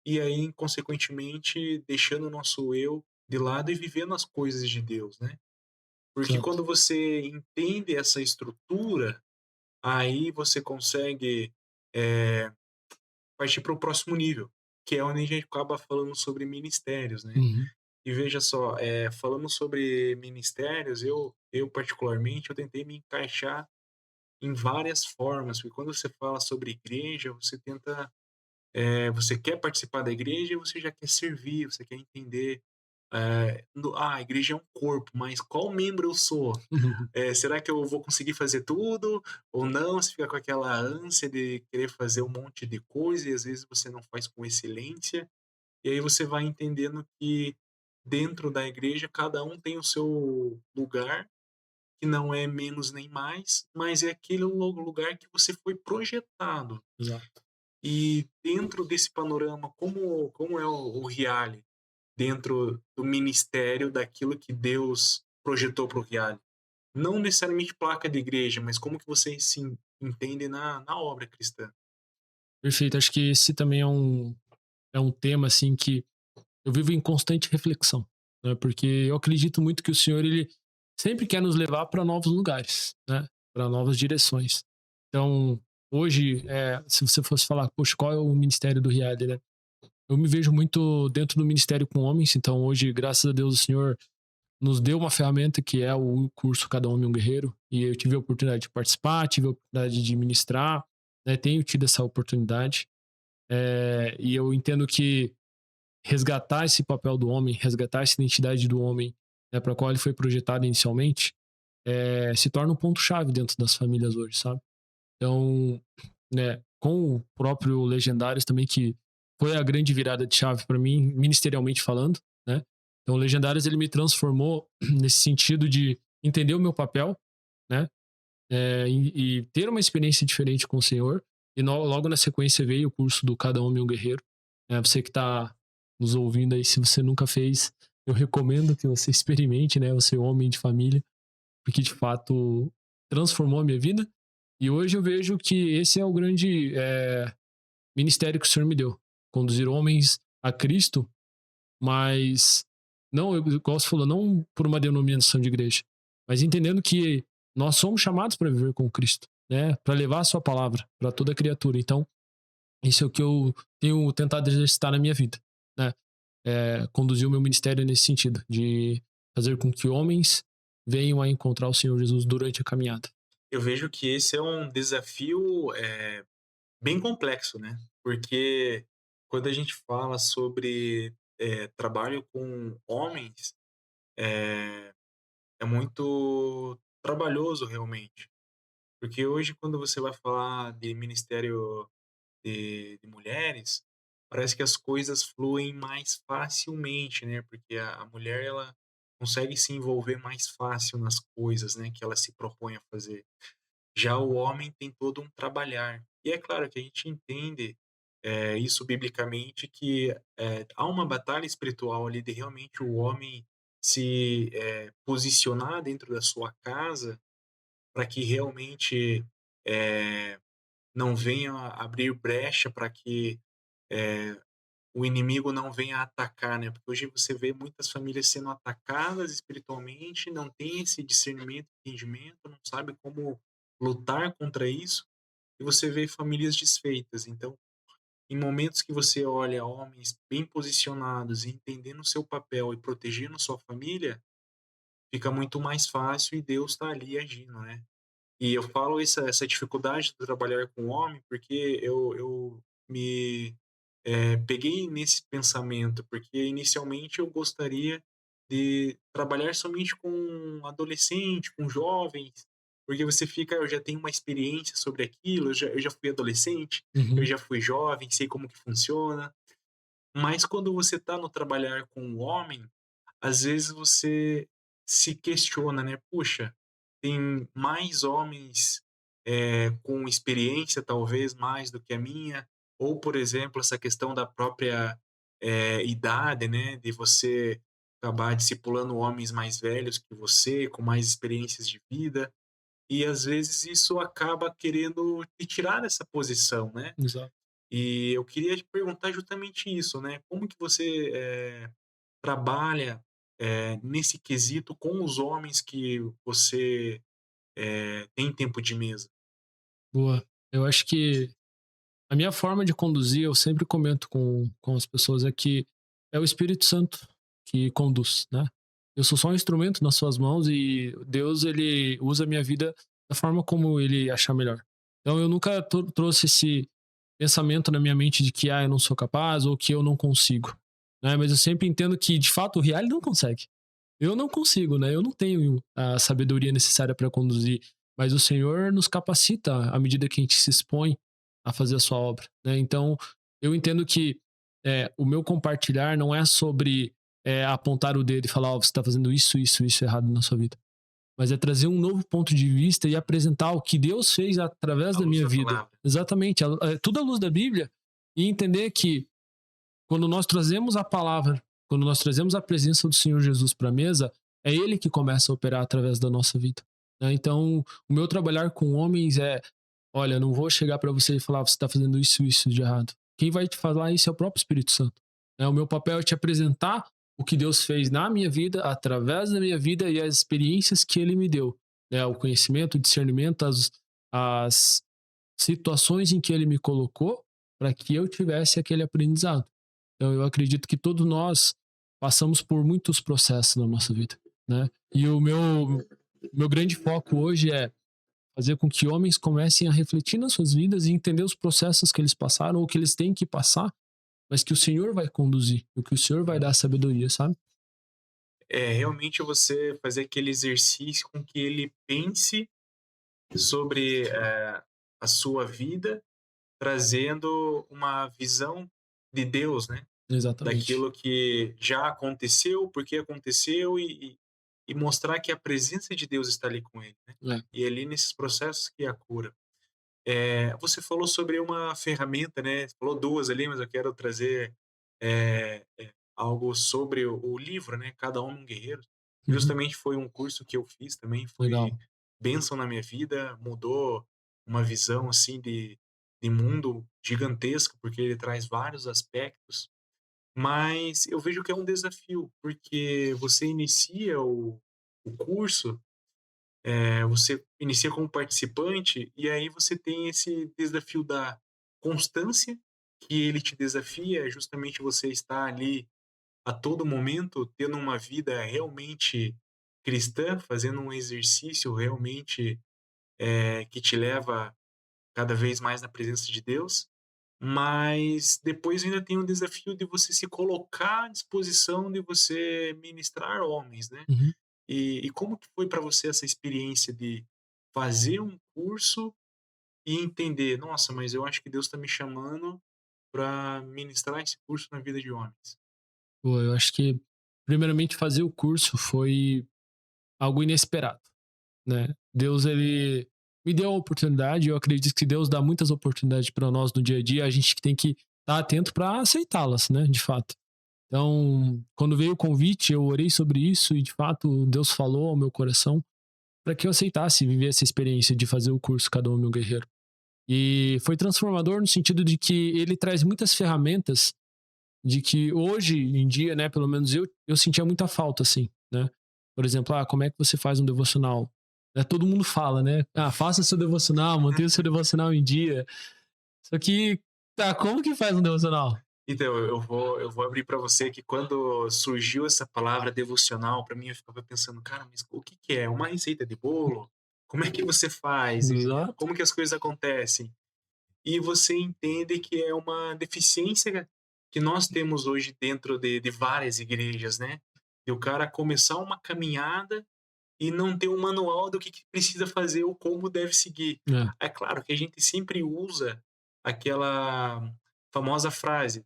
e aí, consequentemente, deixando o nosso eu de lado e vivendo as coisas de Deus, né? Porque Exato. quando você entende essa estrutura, aí você consegue eh, partir para o próximo nível, que é onde a gente acaba falando sobre ministérios, né? Uhum. E veja só, falando sobre ministérios, eu particularmente, eu tentei me encaixar em várias formas, porque quando você fala sobre igreja, você tenta, você quer participar da igreja e você já quer servir, você quer entender, a igreja é um corpo, mas qual membro eu sou? Será que eu vou conseguir fazer tudo ou não? Você fica com aquela ânsia de querer fazer um monte de coisa e às vezes você não faz com excelência. E aí você vai entendendo que dentro da igreja cada um tem o seu lugar, que não é menos nem mais, mas é aquele lugar que você foi projetado. Exato. E dentro desse panorama, como é o Riale dentro do ministério daquilo que Deus projetou para o Riale? Não necessariamente placa de igreja, mas como que você se entende na obra cristã. Perfeito. Acho que esse também é um tema, assim, que eu vivo em constante reflexão, né? Porque eu acredito muito que o Senhor, ele sempre quer nos levar para novos lugares, né? Para novas direções. Então, hoje, se você fosse falar, poxa, qual é o ministério do Riad, né? Eu me vejo muito dentro do ministério com homens, então hoje, graças a Deus, o Senhor nos deu uma ferramenta que é o curso Cada Homem um Guerreiro, e eu tive a oportunidade de participar, tive a oportunidade de ministrar, né? Tenho tido essa oportunidade, e eu entendo que resgatar esse papel do homem, resgatar essa identidade do homem, né, para qual ele foi projetado inicialmente, se torna um ponto-chave dentro das famílias hoje, sabe? Então, né, com o próprio Legendários também, que foi a grande virada de chave para mim, ministerialmente falando, né? Então, o Legendários, ele me transformou nesse sentido de entender o meu papel, né? E ter uma experiência diferente com o Senhor. E logo na sequência veio o curso do Cada Homem um Guerreiro. Você que está nos ouvindo aí, se você nunca fez, eu recomendo que você experimente, né? Você é um homem de família, porque de fato transformou a minha vida. E hoje eu vejo que esse é o grande ministério que o Senhor me deu. Conduzir homens a Cristo, mas não, igual você falou, não por uma denominação de igreja, mas entendendo que nós somos chamados para viver com Cristo, né? Para levar a sua palavra para toda criatura. Então, isso é o que eu tenho tentado exercitar na minha vida, né? Conduzir o meu ministério nesse sentido, de fazer com que homens venham a encontrar o Senhor Jesus durante a caminhada. Eu vejo que esse é um desafio, bem complexo, né, porque quando a gente fala sobre, trabalho com homens, eh, é muito trabalhoso realmente, porque hoje quando você vai falar de ministério de mulheres, parece que as coisas fluem mais facilmente, né, porque a mulher ela consegue se envolver mais fácil nas coisas, né, que ela se propõe a fazer. Já o homem tem todo um trabalhar. E é claro que a gente entende, isso biblicamente que, há uma batalha espiritual ali de realmente o homem se, posicionar dentro da sua casa, para que realmente, eh, não venha abrir brecha para que, o inimigo não venha atacar, né, porque hoje você vê muitas famílias sendo atacadas espiritualmente, não tem esse discernimento, entendimento, não sabe como lutar contra isso, e você vê famílias desfeitas. Então, em momentos que você olha homens bem posicionados e entendendo o seu papel e protegendo sua família, fica muito mais fácil e Deus está ali agindo, né. E eu falo essa dificuldade de trabalhar com o homem, porque eu me, peguei nesse pensamento, porque inicialmente eu gostaria de trabalhar somente com adolescente, com jovens, porque você fica eu já tenho uma experiência sobre aquilo, eu já fui adolescente, eu Uhum. já fui jovem, sei como que funciona. Mas quando você está no trabalhar com o homem, às vezes você se questiona, né? Puxa, tem mais homens com experiência, talvez mais do que a minha, ou, por exemplo, essa questão da própria idade, né? De você acabar discipulando homens mais velhos que você, com mais experiências de vida, e às vezes isso acaba querendo te tirar dessa posição, né? Exato. E eu queria te perguntar justamente isso, né? Como que você trabalha, nesse quesito com os homens que você, tem tempo de mesa? Boa. Eu acho que a minha forma de conduzir, eu sempre comento com as pessoas, é que é o Espírito Santo que conduz, né. Eu sou só um instrumento nas suas mãos e Deus, ele usa a minha vida da forma como ele achar melhor. Então eu nunca trouxe esse pensamento na minha mente de que: "Ah, eu não sou capaz", ou que eu não consigo, né, mas eu sempre entendo que, de fato, o Rial ele não consegue. Eu não consigo, né, eu não tenho a sabedoria necessária para conduzir, mas o Senhor nos capacita à medida que a gente se expõe a fazer a sua obra, né. Então, eu entendo que, o meu compartilhar não é sobre, apontar o dedo e falar: "Ó, você está fazendo isso, isso, isso errado na sua vida", mas é trazer um novo ponto de vista e apresentar o que Deus fez através À da luz minha da vida. palavra. Exatamente, tudo à luz da Bíblia, e entender que quando nós trazemos a palavra, quando nós trazemos a presença do Senhor Jesus para a mesa, é Ele que começa a operar através da nossa vida, né. Então, o meu trabalhar com homens é: "Olha, não vou chegar para você e falar: 'Você está fazendo isso, isso de errado'". Quem vai te falar isso é o próprio Espírito Santo, né. O meu papel é te apresentar o que Deus fez na minha vida, através da minha vida e as experiências que Ele me deu, né, o conhecimento, o discernimento, as situações em que Ele me colocou, para que eu tivesse aquele aprendizado. Então eu acredito que todos nós passamos por muitos processos na nossa vida, né? E o meu grande foco hoje é fazer com que homens comecem a refletir nas suas vidas e entender os processos que eles passaram ou que eles têm que passar, mas que o Senhor vai conduzir, o que o Senhor vai dar sabedoria, sabe? É, realmente você fazer aquele exercício com que ele pense sobre, a sua vida, trazendo uma visão de Deus, né, Exatamente. daquilo que já aconteceu, por que aconteceu e mostrar que a presença de Deus está ali com ele, né. É. E é ali nesses processos que é a cura. Você falou sobre uma ferramenta, né, você falou 2 ali, mas eu quero trazer, algo sobre o livro, né, Cada Homem um Guerreiro. Uhum. Justamente foi um curso que eu fiz também, foi Legal. bênção na minha vida, mudou uma visão, assim, de mundo gigantesca, porque ele traz vários aspectos, mas eu vejo que é um desafio, porque você inicia o curso, você inicia como participante, e aí você tem esse desafio da constância, que ele te desafia, é justamente você estar ali, a todo momento tendo uma vida realmente cristã, fazendo um exercício realmente, que te leva cada vez mais na presença de Deus, mas depois ainda tem o desafio de você se colocar à disposição de você ministrar homens, né. Uhum. E como que foi para você essa experiência de fazer um curso e entender: "Nossa, mas eu acho que Deus está me chamando para ministrar esse curso na vida de homens"? Pô, eu acho que, primeiramente, fazer o curso foi algo inesperado, né? Deus, ele me deu a oportunidade. Eu acredito que Deus dá muitas oportunidades para nós no dia a dia. A gente tem que estar atento para aceitá-las, né? De fato. Então, quando veio o convite, eu orei sobre isso e, de fato, Deus falou ao meu coração para que eu aceitasse viver essa experiência de fazer o curso Cada Homem um Guerreiro. E foi transformador no sentido de que ele traz muitas ferramentas de que hoje em dia, né, pelo menos eu sentia muita falta, assim, né? Por exemplo, como é que você faz um devocional? Todo mundo fala, né? Faça seu devocional, mantenha o seu devocional em dia. Só que, como que faz um devocional? Então, eu vou abrir para você que quando surgiu essa palavra devocional, para mim eu ficava pensando: "Cara, mas o que que é? Uma receita de bolo? Como é que você faz? E Exato, como que as coisas acontecem?" E você entende que é uma deficiência que nós temos hoje dentro de várias igrejas, né, de o cara começar uma caminhada e não ter um manual do que precisa fazer ou como deve seguir. é, É claro que a gente sempre usa aquela famosa frase: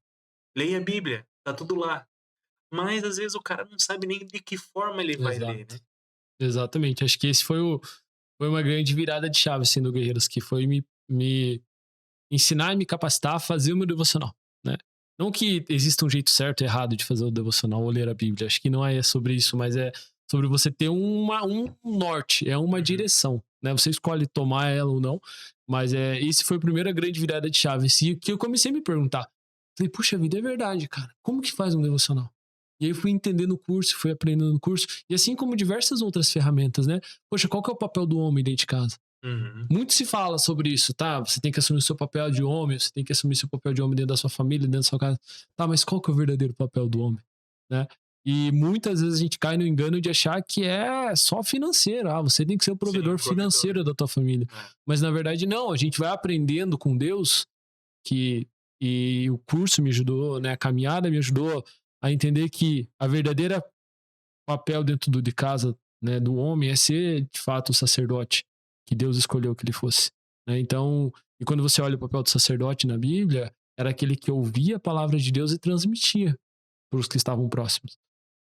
"Leia a Bíblia, tá tudo lá". Mas às vezes o cara não sabe nem de que forma ele vai ler, exato, né. exatamente. Acho que esse foi uma grande virada de chave, assim, do Guerreiros, que foi me ensinar e me capacitar a fazer o meu devocional, né? Não que exista um jeito certo e errado de fazer o devocional ou ler a Bíblia. Acho que não é sobre isso, mas é sobre você ter um norte, é uma Uhum, direção, né? Você escolhe tomar ela ou não, mas esse foi a primeira grande virada de chave, assim, que eu comecei a me perguntar. Falei, puxa vida, é verdade, cara. Como que faz um devocional? E aí eu fui entendendo o curso, fui aprendendo no curso, e assim como diversas outras ferramentas, né? Poxa, qual que é o papel do homem dentro de casa? uhum. Muito se fala sobre isso, tá? Você tem que assumir o seu papel de homem, você tem que assumir seu papel de homem dentro da sua família, dentro da sua casa. Tá, mas qual que é o verdadeiro papel do homem, né? E muitas vezes a gente cai no engano de achar que é só financeiro. Você tem que ser o Sim, provedor o provedor. financeiro da tua família. É. Mas na verdade não, a gente vai aprendendo com Deus que e o curso me ajudou, né, a caminhada me ajudou a entender que a verdadeira papel dentro de casa, né, do homem é ser de fato o sacerdote que Deus escolheu que ele fosse, né? Então, e quando você olha o papel do sacerdote na Bíblia, era aquele que ouvia a palavra de Deus e transmitia para os que estavam próximos.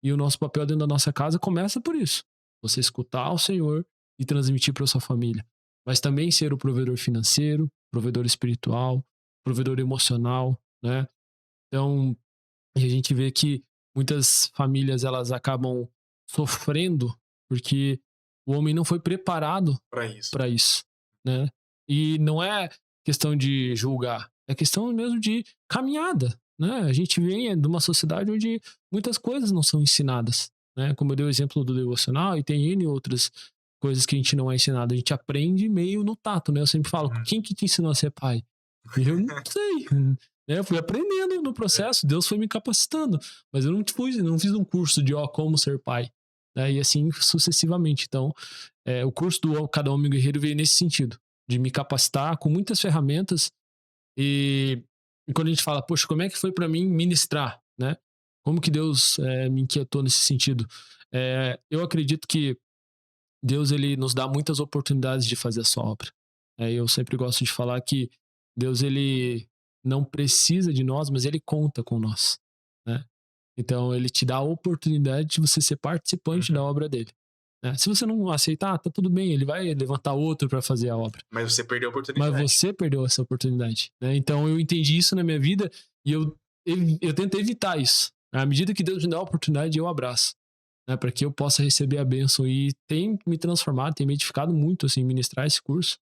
E o nosso papel dentro da nossa casa começa por isso: você escutar o Senhor e transmitir para sua família, mas também ser o provedor financeiro, provedor espiritual, provedor emocional, né? Então, e a gente vê que muitas famílias elas acabam sofrendo porque o homem não foi preparado Para isso. para isso, né? E não é questão de julgar, é questão mesmo de caminhada, né? A gente vem de uma sociedade onde muitas coisas não são ensinadas, né? Como eu dei o exemplo do devocional e tem N outras coisas que a gente não é ensinado, a gente aprende meio no tato, né? Eu sempre falo, Uhum. quem que te ensinou a ser pai? Eu não sei, né? Eu fui aprendendo no É. processo, Deus foi me capacitando, mas eu não fiz um curso de como ser pai, né? E assim sucessivamente. Então, o curso do Cada Homem Guerreiro veio nesse sentido, de me capacitar com muitas ferramentas e, e quando a gente fala, poxa, como é que foi para mim ministrar, né? Como que Deus me inquietou nesse sentido? Eu acredito que Deus ele nos dá muitas oportunidades de fazer a sua obra. Eu sempre gosto de falar que Deus ele não precisa de nós, mas ele conta com nós, né? Então ele te dá a oportunidade de você ser participante da Uhum. obra dele, né? Se você não aceitar, tá tudo bem, ele vai levantar outro para fazer a obra. Mas você perdeu a Mas oportunidade. você perdeu essa oportunidade, né? Então eu entendi isso na minha vida e eu tento evitar isso. À medida que Deus me dá a oportunidade, eu abraço, né? Para que eu possa receber a bênção e tem me transformado, tem me edificado muito assim ministrar esse curso.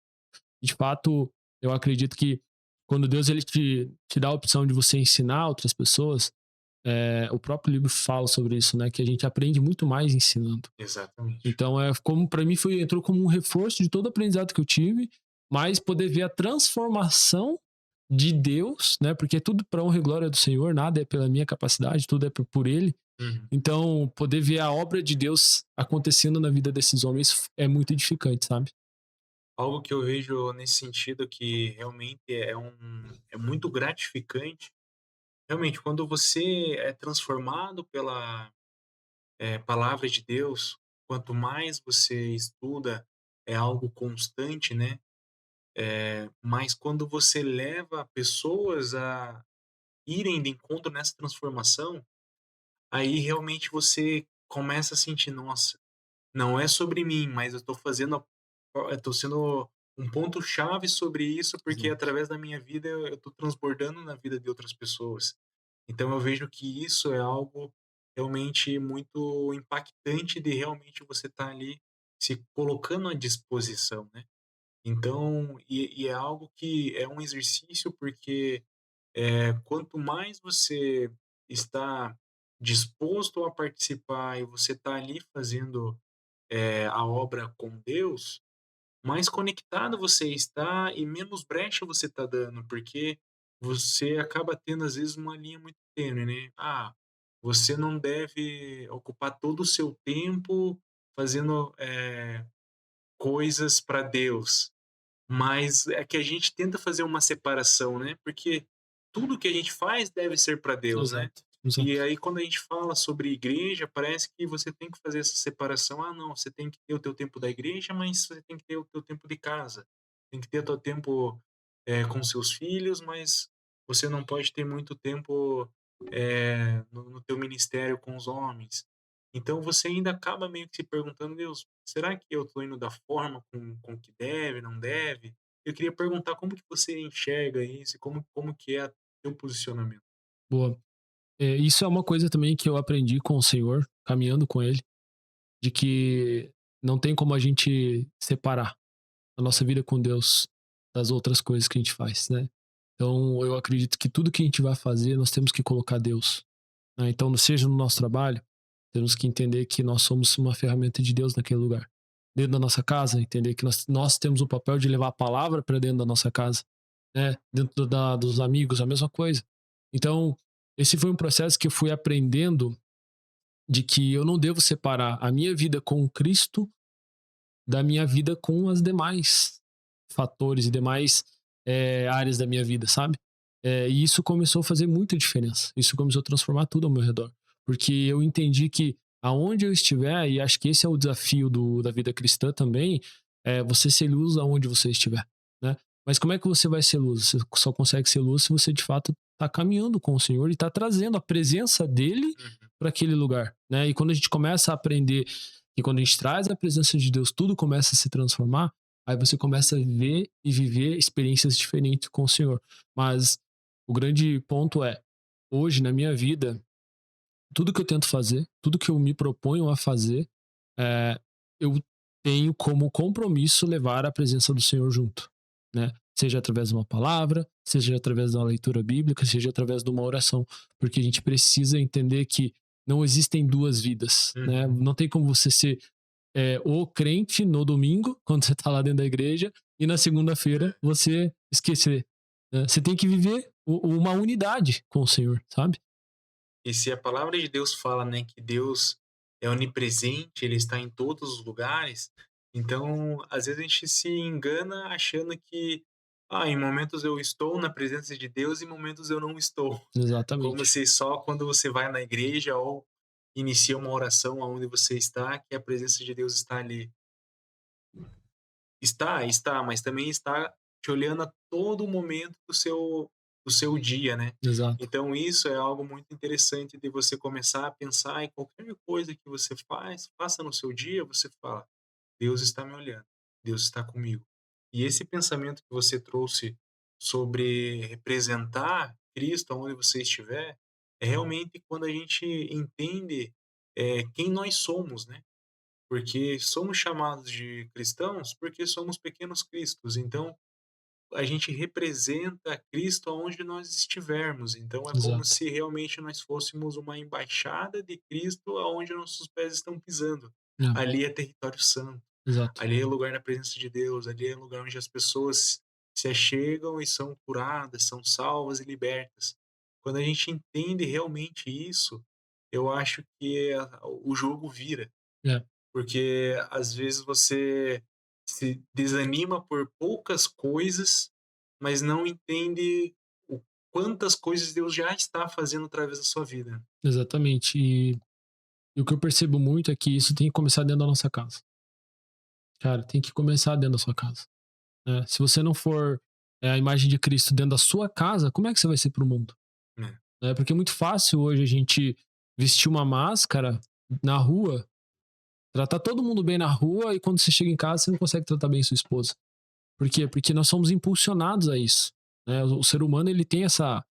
De fato, eu acredito que quando Deus ele te dá a opção de você ensinar outras pessoas, o próprio livro fala sobre isso, né? Que a gente aprende muito mais ensinando. Exatamente. Então, como para mim entrou como um reforço de todo o aprendizado que eu tive, mas poder ver a transformação de Deus, né? Porque tudo para honra e glória do Senhor, nada é pela minha capacidade, tudo é por Ele. Uhum. Então, poder ver a obra de Deus acontecendo na vida desses homens é muito edificante, sabe? Algo que eu vejo nesse sentido que realmente é muito gratificante, realmente quando você é transformado pela, palavra de Deus, quanto mais você estuda, é algo constante, né, mas quando você leva pessoas a irem de encontro nessa transformação, aí realmente você começa a sentir: "Nossa, não é sobre mim, mas eu estou fazendo eu estou sendo um ponto chave sobre isso, porque Exato. através da minha vida eu estou transbordando na vida de outras pessoas". Então eu vejo que isso é algo realmente muito impactante de realmente você estar ali se colocando à disposição, né. Então e é algo que é um exercício, porque, quanto mais você está disposto a participar e você está ali fazendo, a obra com Deus, mais conectado você está e menos brecha você está dando, porque você acaba tendo, às vezes, uma linha muito tênue, né. Ah, você não deve ocupar todo o seu tempo fazendo, coisas para Deus, mas é que a gente tenta fazer uma separação, né, porque tudo que a gente faz deve ser para Deus, né. Exato, E exato. aí quando a gente fala sobre igreja, parece que você tem que fazer essa separação: "Ah não, você tem que ter o teu tempo da igreja, mas você tem que ter o teu tempo de casa. Tem que ter o teu tempo, com seus filhos, mas você não pode ter muito tempo, no teu ministério com os homens". Então você ainda acaba meio que se perguntando: "Deus, será que eu estou indo da forma com que deve, não deve?". Eu queria perguntar como que você enxerga isso e como que é teu posicionamento? Boa. Isso é uma coisa também que eu aprendi com o Senhor, caminhando com Ele, de que não tem como a gente separar a nossa vida com Deus das outras coisas que a gente faz, né? Então, eu acredito que tudo que a gente vai fazer, nós temos que colocar Deus, né? Então, seja no nosso trabalho, temos que entender que nós somos uma ferramenta de Deus naquele lugar. Dentro da nossa casa, entender que nós temos o papel de levar a palavra para dentro da nossa casa, né? Dentro dos amigos, a mesma coisa. Então, esse foi um processo que eu fui aprendendo de que eu não devo separar a minha vida com Cristo da minha vida com as demais fatores e demais áreas da minha vida, sabe? E isso começou a fazer muita diferença. Isso começou a transformar tudo ao meu redor. Porque eu entendi que aonde eu estiver, e acho que esse é o desafio da vida cristã também, é você ser luz aonde você estiver, né? Mas como é que você vai ser luz? Você só consegue ser luz se você de fato está caminhando com o Senhor e está trazendo a presença dele Uhum. para aquele lugar, né? E quando a gente começa a aprender e quando a gente traz a presença de Deus, tudo começa a se transformar, aí você começa a ver e viver experiências diferentes com o Senhor. Mas o grande ponto é, hoje na minha vida, tudo que eu tento fazer, tudo que eu me proponho a fazer, eu tenho como compromisso levar a presença do Senhor junto, né? Seja através de uma palavra, seja através de uma leitura bíblica, seja através de uma oração, porque a gente precisa entender que não existem duas vidas, né? Uhum. Não tem como você ser o crente no domingo, quando você tá lá dentro da igreja, e na segunda-feira você esquecer, né? Você tem que viver uma unidade com o Senhor, sabe? E se a palavra de Deus fala, né, que Deus é onipresente, ele está em todos os lugares, então, às vezes a gente se engana achando que, em momentos eu estou na presença de Deus e em momentos eu não estou. Como Exatamente. se só quando você vai na igreja ou inicia uma oração aonde você está, que a presença de Deus está ali. Está, mas também está te olhando a todo momento do seu dia, né. Exato. Então isso é algo muito interessante de você começar a pensar em qualquer coisa que você faça no seu dia, você fala: "Deus está me olhando, Deus está comigo". E esse pensamento que você trouxe sobre representar Cristo aonde você estiver, é realmente quando a gente entende, quem nós somos, né. Porque somos chamados de cristãos, porque somos pequenos cristos, então a gente representa Cristo aonde nós estivermos, então é como Exato. se realmente nós fôssemos uma embaixada de Cristo aonde nossos pés estão pisando. É, Ali é território santo, exato. ali é lugar da presença de Deus, ali é lugar onde as pessoas se achegam e são curadas, são salvas e libertas. Quando a gente entende realmente isso, eu acho que o jogo vira, É, porque às vezes você se desanima por poucas coisas, mas não entende o quantas coisas Deus já está fazendo através da sua vida. exatamente. E o que eu percebo muito é que isso tem que começar dentro da nossa casa. Cara, tem que começar dentro da sua casa, né? Se você não for a imagem de Cristo dentro da sua casa, como é que você vai ser pro mundo? Né? Né? Porque é muito fácil hoje a gente vestir uma máscara na rua, tratar todo mundo bem na rua e quando você chega em casa você não consegue tratar bem sua esposa. Por quê? Porque nós somos impulsionados a isso, né? O ser humano ele tem essa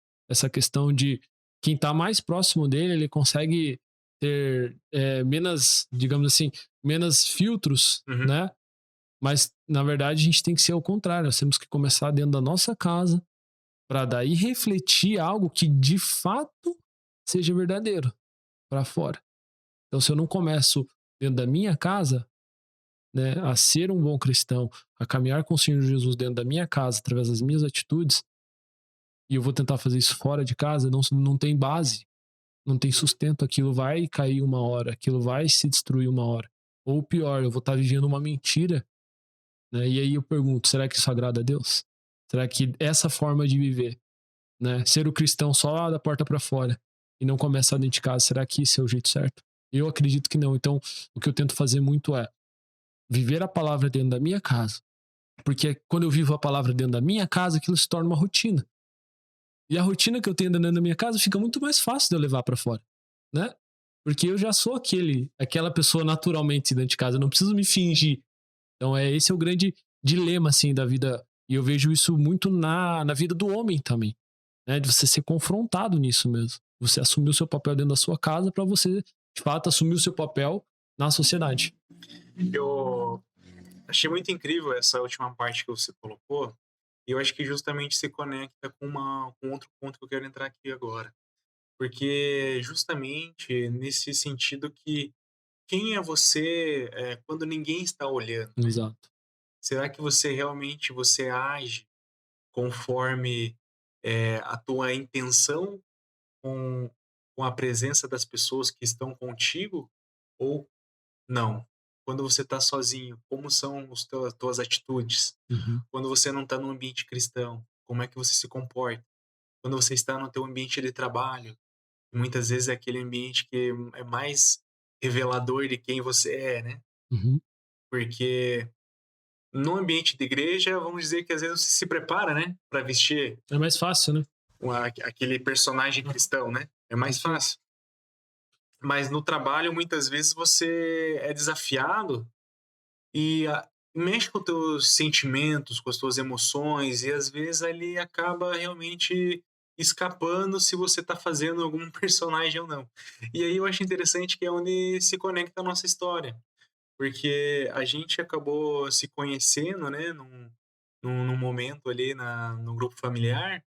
questão de quem está mais próximo dele, ele consegue ter menos, digamos assim, menos filtros, Uhum. né? Mas na verdade a gente tem que ser ao contrário, nós temos que começar dentro da nossa casa para daí refletir algo que de fato seja verdadeiro para fora. Então se eu não começo dentro da minha casa, né, a ser um bom cristão, a caminhar com o Senhor Jesus dentro da minha casa, através das minhas atitudes, e eu vou tentar fazer isso fora de casa, não tem base, não tem sustento, aquilo vai cair uma hora, aquilo vai se destruir uma hora. Ou pior, eu vou estar vivendo uma mentira, né? E aí eu pergunto, será que isso agrada a Deus? Será que essa forma de viver, né, ser o cristão só da porta para fora e não começar dentro de casa, será que esse é o jeito certo? Eu acredito que não. Então, o que eu tento fazer muito é viver a palavra dentro da minha casa. Porque quando eu vivo a palavra dentro da minha casa, aquilo se torna uma rotina. E a rotina que eu tenho dentro da minha casa fica muito mais fácil de eu levar para fora, né? Porque eu já sou aquela pessoa naturalmente dentro de casa, eu não preciso me fingir. Então esse é o grande dilema assim da vida, e eu vejo isso muito na vida do homem também, né? De você ser confrontado nisso mesmo. Você assumir o seu papel dentro da sua casa para você, de fato, assumir o seu papel na sociedade. Eu achei muito incrível essa última parte que você colocou, e eu acho que justamente se conecta com outro ponto que eu quero entrar aqui agora. Porque justamente nesse sentido que quem é você quando ninguém está olhando? Exato. Será que você realmente você age conforme a tua intenção com, com a presença das pessoas que estão contigo? Ou não? Quando você está sozinho, como são as tuas atitudes? Uhum. Quando você não está no ambiente cristão, como é que você se comporta? Quando você está no teu ambiente de trabalho, muitas vezes é aquele ambiente que é mais revelador de quem você é, né? Uhum. Porque no ambiente de igreja, vamos dizer que às vezes você se prepara, né, para vestir É mais fácil, né? aquele personagem cristão, né? É mais Isso. fácil. Mas no trabalho, muitas vezes você é desafiado e mexe com os teus sentimentos, com as tuas emoções, e às vezes ali acaba realmente escapando se você está fazendo algum personagem ou não. E aí eu acho interessante que é onde se conecta a nossa história, porque a gente acabou se conhecendo, né, num momento ali no grupo familiar,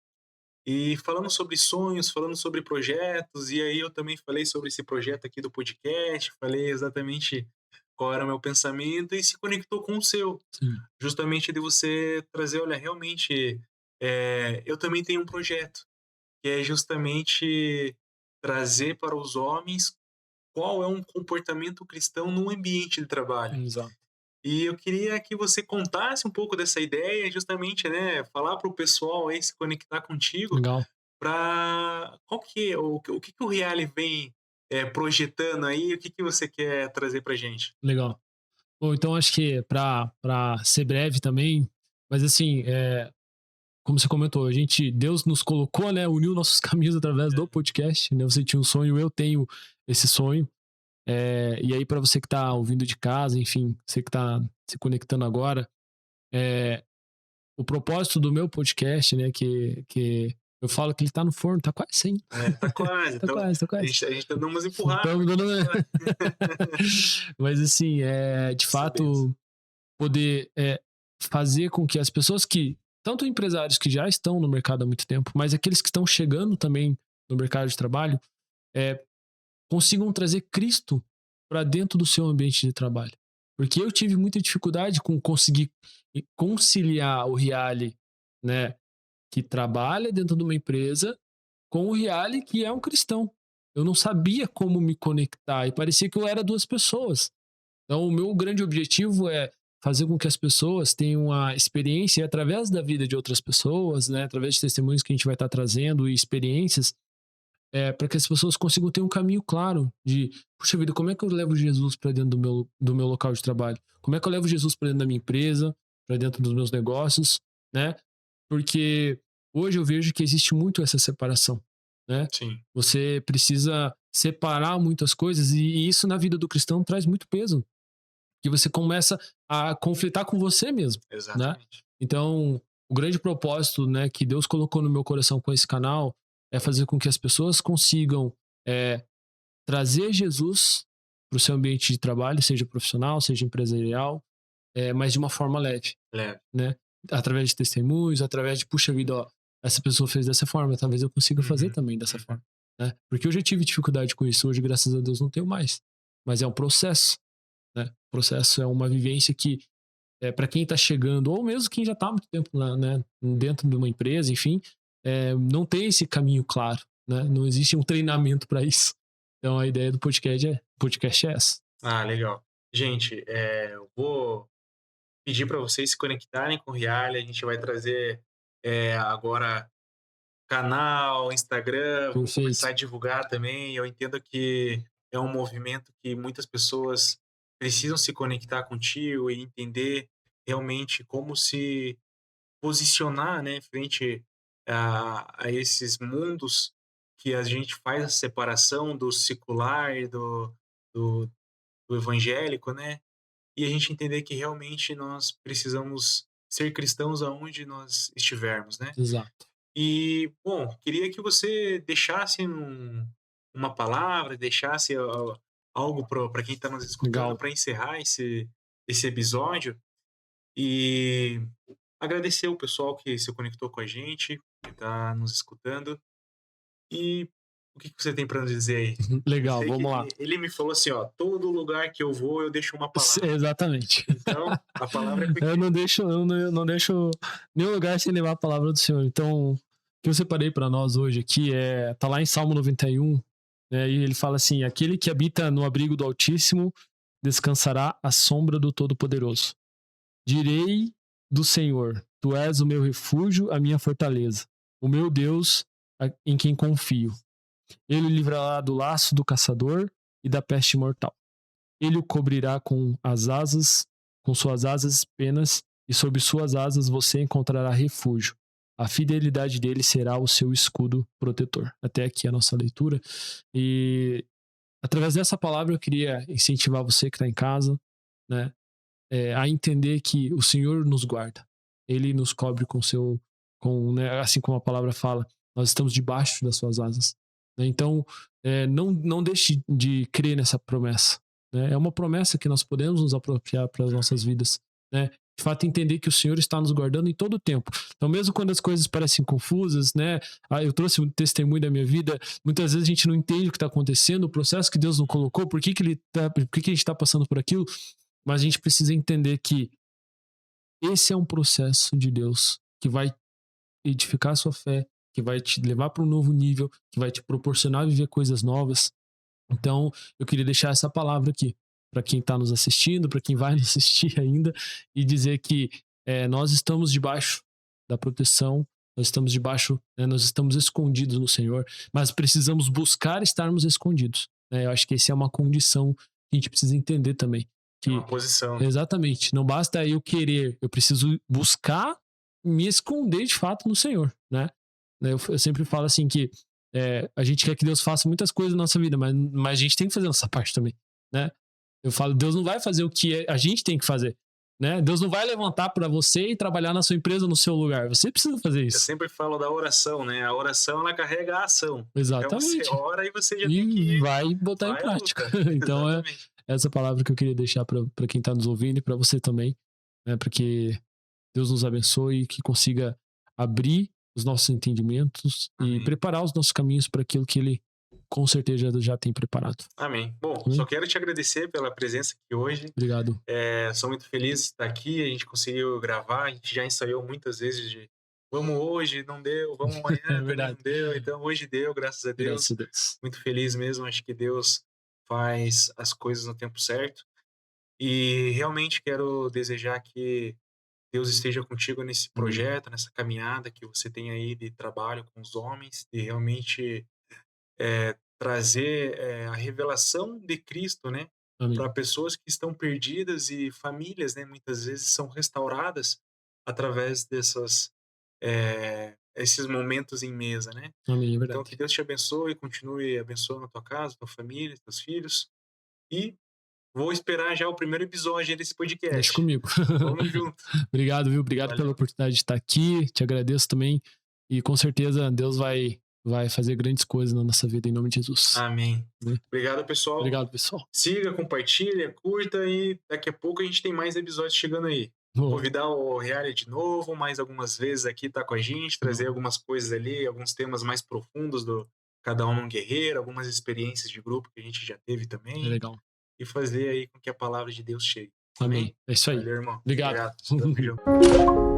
e falando sobre sonhos, falando sobre projetos, e aí eu também falei sobre esse projeto aqui do podcast, falei exatamente qual era o meu pensamento e se conectou com o seu. Sim. Justamente de você trazer, olha, realmente, eu também tenho um projeto, que é justamente trazer para os homens qual é um comportamento cristão no ambiente de trabalho. Exato. E eu queria que você contasse um pouco dessa ideia, justamente, né, falar para o pessoal aí se conectar contigo, Legal. para qual que é o que que o Reale vem, projetando aí, o que que você quer trazer pra gente? Legal. Bom, então acho que para ser breve também, mas assim, como você comentou, Deus nos colocou, né, uniu nossos caminhos através do podcast, né? Você tinha um sonho, eu tenho esse sonho. E aí para você que tá ouvindo de casa, enfim, você que tá se conectando agora, o propósito do meu podcast, né, que eu falo que ele tá no forno, tá quase saindo. É, tá quase, Tá então quase, tá quase. a gente tá dando umas empurradas, Estamos mas dando. tá quase. Mas assim, de Isso mesmo. fato, poder fazer com que as pessoas que, tanto empresários que já estão no mercado há muito tempo, mas aqueles que estão chegando também no mercado de trabalho, consigam trazer Cristo para dentro do seu ambiente de trabalho. Porque eu tive muita dificuldade com conseguir conciliar o Reale né, que trabalha dentro de uma empresa com o Riali, que é um cristão. Eu não sabia como me conectar e parecia que eu era duas pessoas. Então, o meu grande objetivo é fazer com que as pessoas tenham a experiência através da vida de outras pessoas, né, através de testemunhos que a gente vai estar trazendo e experiências, para que as pessoas consigam ter um caminho claro de, puxa vida, como é que eu levo Jesus para dentro do meu local de trabalho? Como é que eu levo Jesus para dentro da minha empresa, para dentro dos meus negócios, né? Porque hoje eu vejo que existe muito essa separação, né? Sim, Você precisa separar muitas coisas e isso na vida do cristão traz muito peso, que você começa a conflitar com você mesmo, né? exatamente. Então, o grande propósito, né, que Deus colocou no meu coração com esse canal é fazer com que as pessoas consigam é, trazer Jesus para o seu ambiente de trabalho, seja profissional, seja empresarial, mas de uma forma leve, Leve. né? Através de testemunhos, através de, puxa vida, ó, essa pessoa fez dessa forma, talvez eu consiga fazer Uhum, também dessa uhum. forma, né? Porque eu já tive dificuldade com isso, hoje, graças a Deus, não tenho mais. Mas é um processo, né? O processo é uma vivência que, para quem está chegando, ou mesmo quem já está há muito tempo lá, né, dentro de uma empresa, enfim, não tem esse caminho claro, né? Não existe um treinamento para isso. Então a ideia do podcast é essa. Ah, legal. Gente, eu vou pedir para vocês se conectarem com o Riali. A gente vai trazer agora canal, Instagram, vamos Perfeito. começar a divulgar também. Eu entendo que é um movimento que muitas pessoas precisam se conectar contigo e entender realmente como se posicionar, né, frente a esses mundos que a gente faz a separação do secular e do, do evangélico, né? E a gente entender que realmente nós precisamos ser cristãos aonde nós estivermos, né? Exato. E, bom, queria que você deixasse uma palavra, deixasse algo para quem está nos escutando Legal. para encerrar esse episódio e agradecer o pessoal que se conectou com a gente, que está nos escutando. E o que que você tem para nos dizer aí? Eu Legal, sei que vamos lá. ele me falou assim, ó, todo lugar que eu vou eu deixo uma palavra. Exatamente. Então, a palavra é Eu contigo. não deixo nenhum lugar sem levar a palavra do Senhor. Então, o que eu separei para nós hoje aqui tá lá em Salmo 91, né? E ele fala assim: aquele que habita no abrigo do Altíssimo descansará à sombra do Todo-Poderoso. Direi do Senhor: tu és o meu refúgio, a minha fortaleza, o meu Deus em quem confio. Ele o livrará do laço do caçador e da peste mortal. Ele o cobrirá com suas asas penas, e sob suas asas você encontrará refúgio. A fidelidade dele será o seu escudo protetor. Até aqui a nossa leitura. E através dessa palavra eu queria incentivar você que está em casa, né, a entender que o Senhor nos guarda. Ele nos cobre né, assim como a palavra fala, nós estamos debaixo das suas asas. Né? Então, não deixe de crer nessa promessa. Né? É uma promessa que nós podemos nos apropriar para as nossas vidas. Né? De fato, entender que o Senhor está nos guardando em todo o tempo. Então, mesmo quando as coisas parecem confusas, né? Eu trouxe um testemunho da minha vida. Muitas vezes a gente não entende o que está acontecendo, o processo que Deus não colocou, por que a gente está passando por aquilo. Mas a gente precisa entender que esse é um processo de Deus que vai edificar a sua fé, que vai te levar para um novo nível, que vai te proporcionar viver coisas novas. Então, eu queria deixar essa palavra aqui para quem está nos assistindo, para quem vai nos assistir ainda, e dizer que nós estamos debaixo da proteção, nós estamos debaixo, né, nós estamos escondidos no Senhor, mas precisamos buscar estarmos escondidos. Né? Eu acho que essa é uma condição que a gente precisa entender também. É Que, uma posição, né? exatamente, não basta eu querer, eu preciso buscar me esconder de fato no Senhor, né? Eu sempre falo assim que a gente quer que Deus faça muitas coisas na nossa vida, mas a gente tem que fazer a nossa parte também, né? Eu falo, Deus não vai fazer o que a gente tem que fazer, né? Deus não vai levantar para você e trabalhar na sua empresa, no seu lugar. Você precisa fazer Eu isso. sempre falo da oração, né? A oração, ela carrega a ação. Então você Exatamente. ora e você já tem E que vai botar em vai à prática. luta. Então Exatamente. essa palavra que eu queria deixar para quem está nos ouvindo e para você também, né? Para que Deus nos abençoe e que consiga abrir os nossos entendimentos e Amém. preparar os nossos caminhos para aquilo que Ele com certeza já tem preparado. Amém. Bom, Amém? só quero te agradecer pela presença aqui hoje. Obrigado. Sou muito feliz de estar aqui. A gente conseguiu gravar. A gente já ensaiou muitas vezes de vamos hoje, não deu, vamos É amanhã, também não verdade. deu. Então hoje deu, graças a Graças Deus. a Deus. Muito feliz mesmo, acho que Deus faz as coisas no tempo certo. E realmente quero desejar que Deus esteja contigo nesse Amém. projeto, nessa caminhada que você tem aí de trabalho com os homens, de realmente trazer a revelação de Cristo, né, Amém. para pessoas que estão perdidas e famílias, né, muitas vezes são restauradas através esses momentos em mesa, né. Amém, é Então que verdade. Deus te abençoe, continue abençoando a tua casa, tua família, teus filhos e vou esperar já o primeiro episódio aí desse Deixa podcast. comigo. Vamos junto. Obrigado, viu? Obrigado pela Valeu. oportunidade de estar aqui. Te agradeço também. E com certeza Deus vai fazer grandes coisas na nossa vida em nome de Jesus. Amém. Amém. Obrigado, pessoal. Obrigado, pessoal. Siga, compartilha, curta e daqui a pouco a gente tem mais episódios chegando aí. Boa. Convidar o Reale de novo, mais algumas vezes aqui tá com a gente, trazer Não. algumas coisas ali, alguns temas mais profundos do Cada Um um Guerreiro, algumas experiências de grupo que a gente já teve É também, legal. e fazer aí com que a palavra de Deus chegue. Amém. Amém? É isso aí. Valeu, irmão. Obrigado. Obrigado. Tamo junto.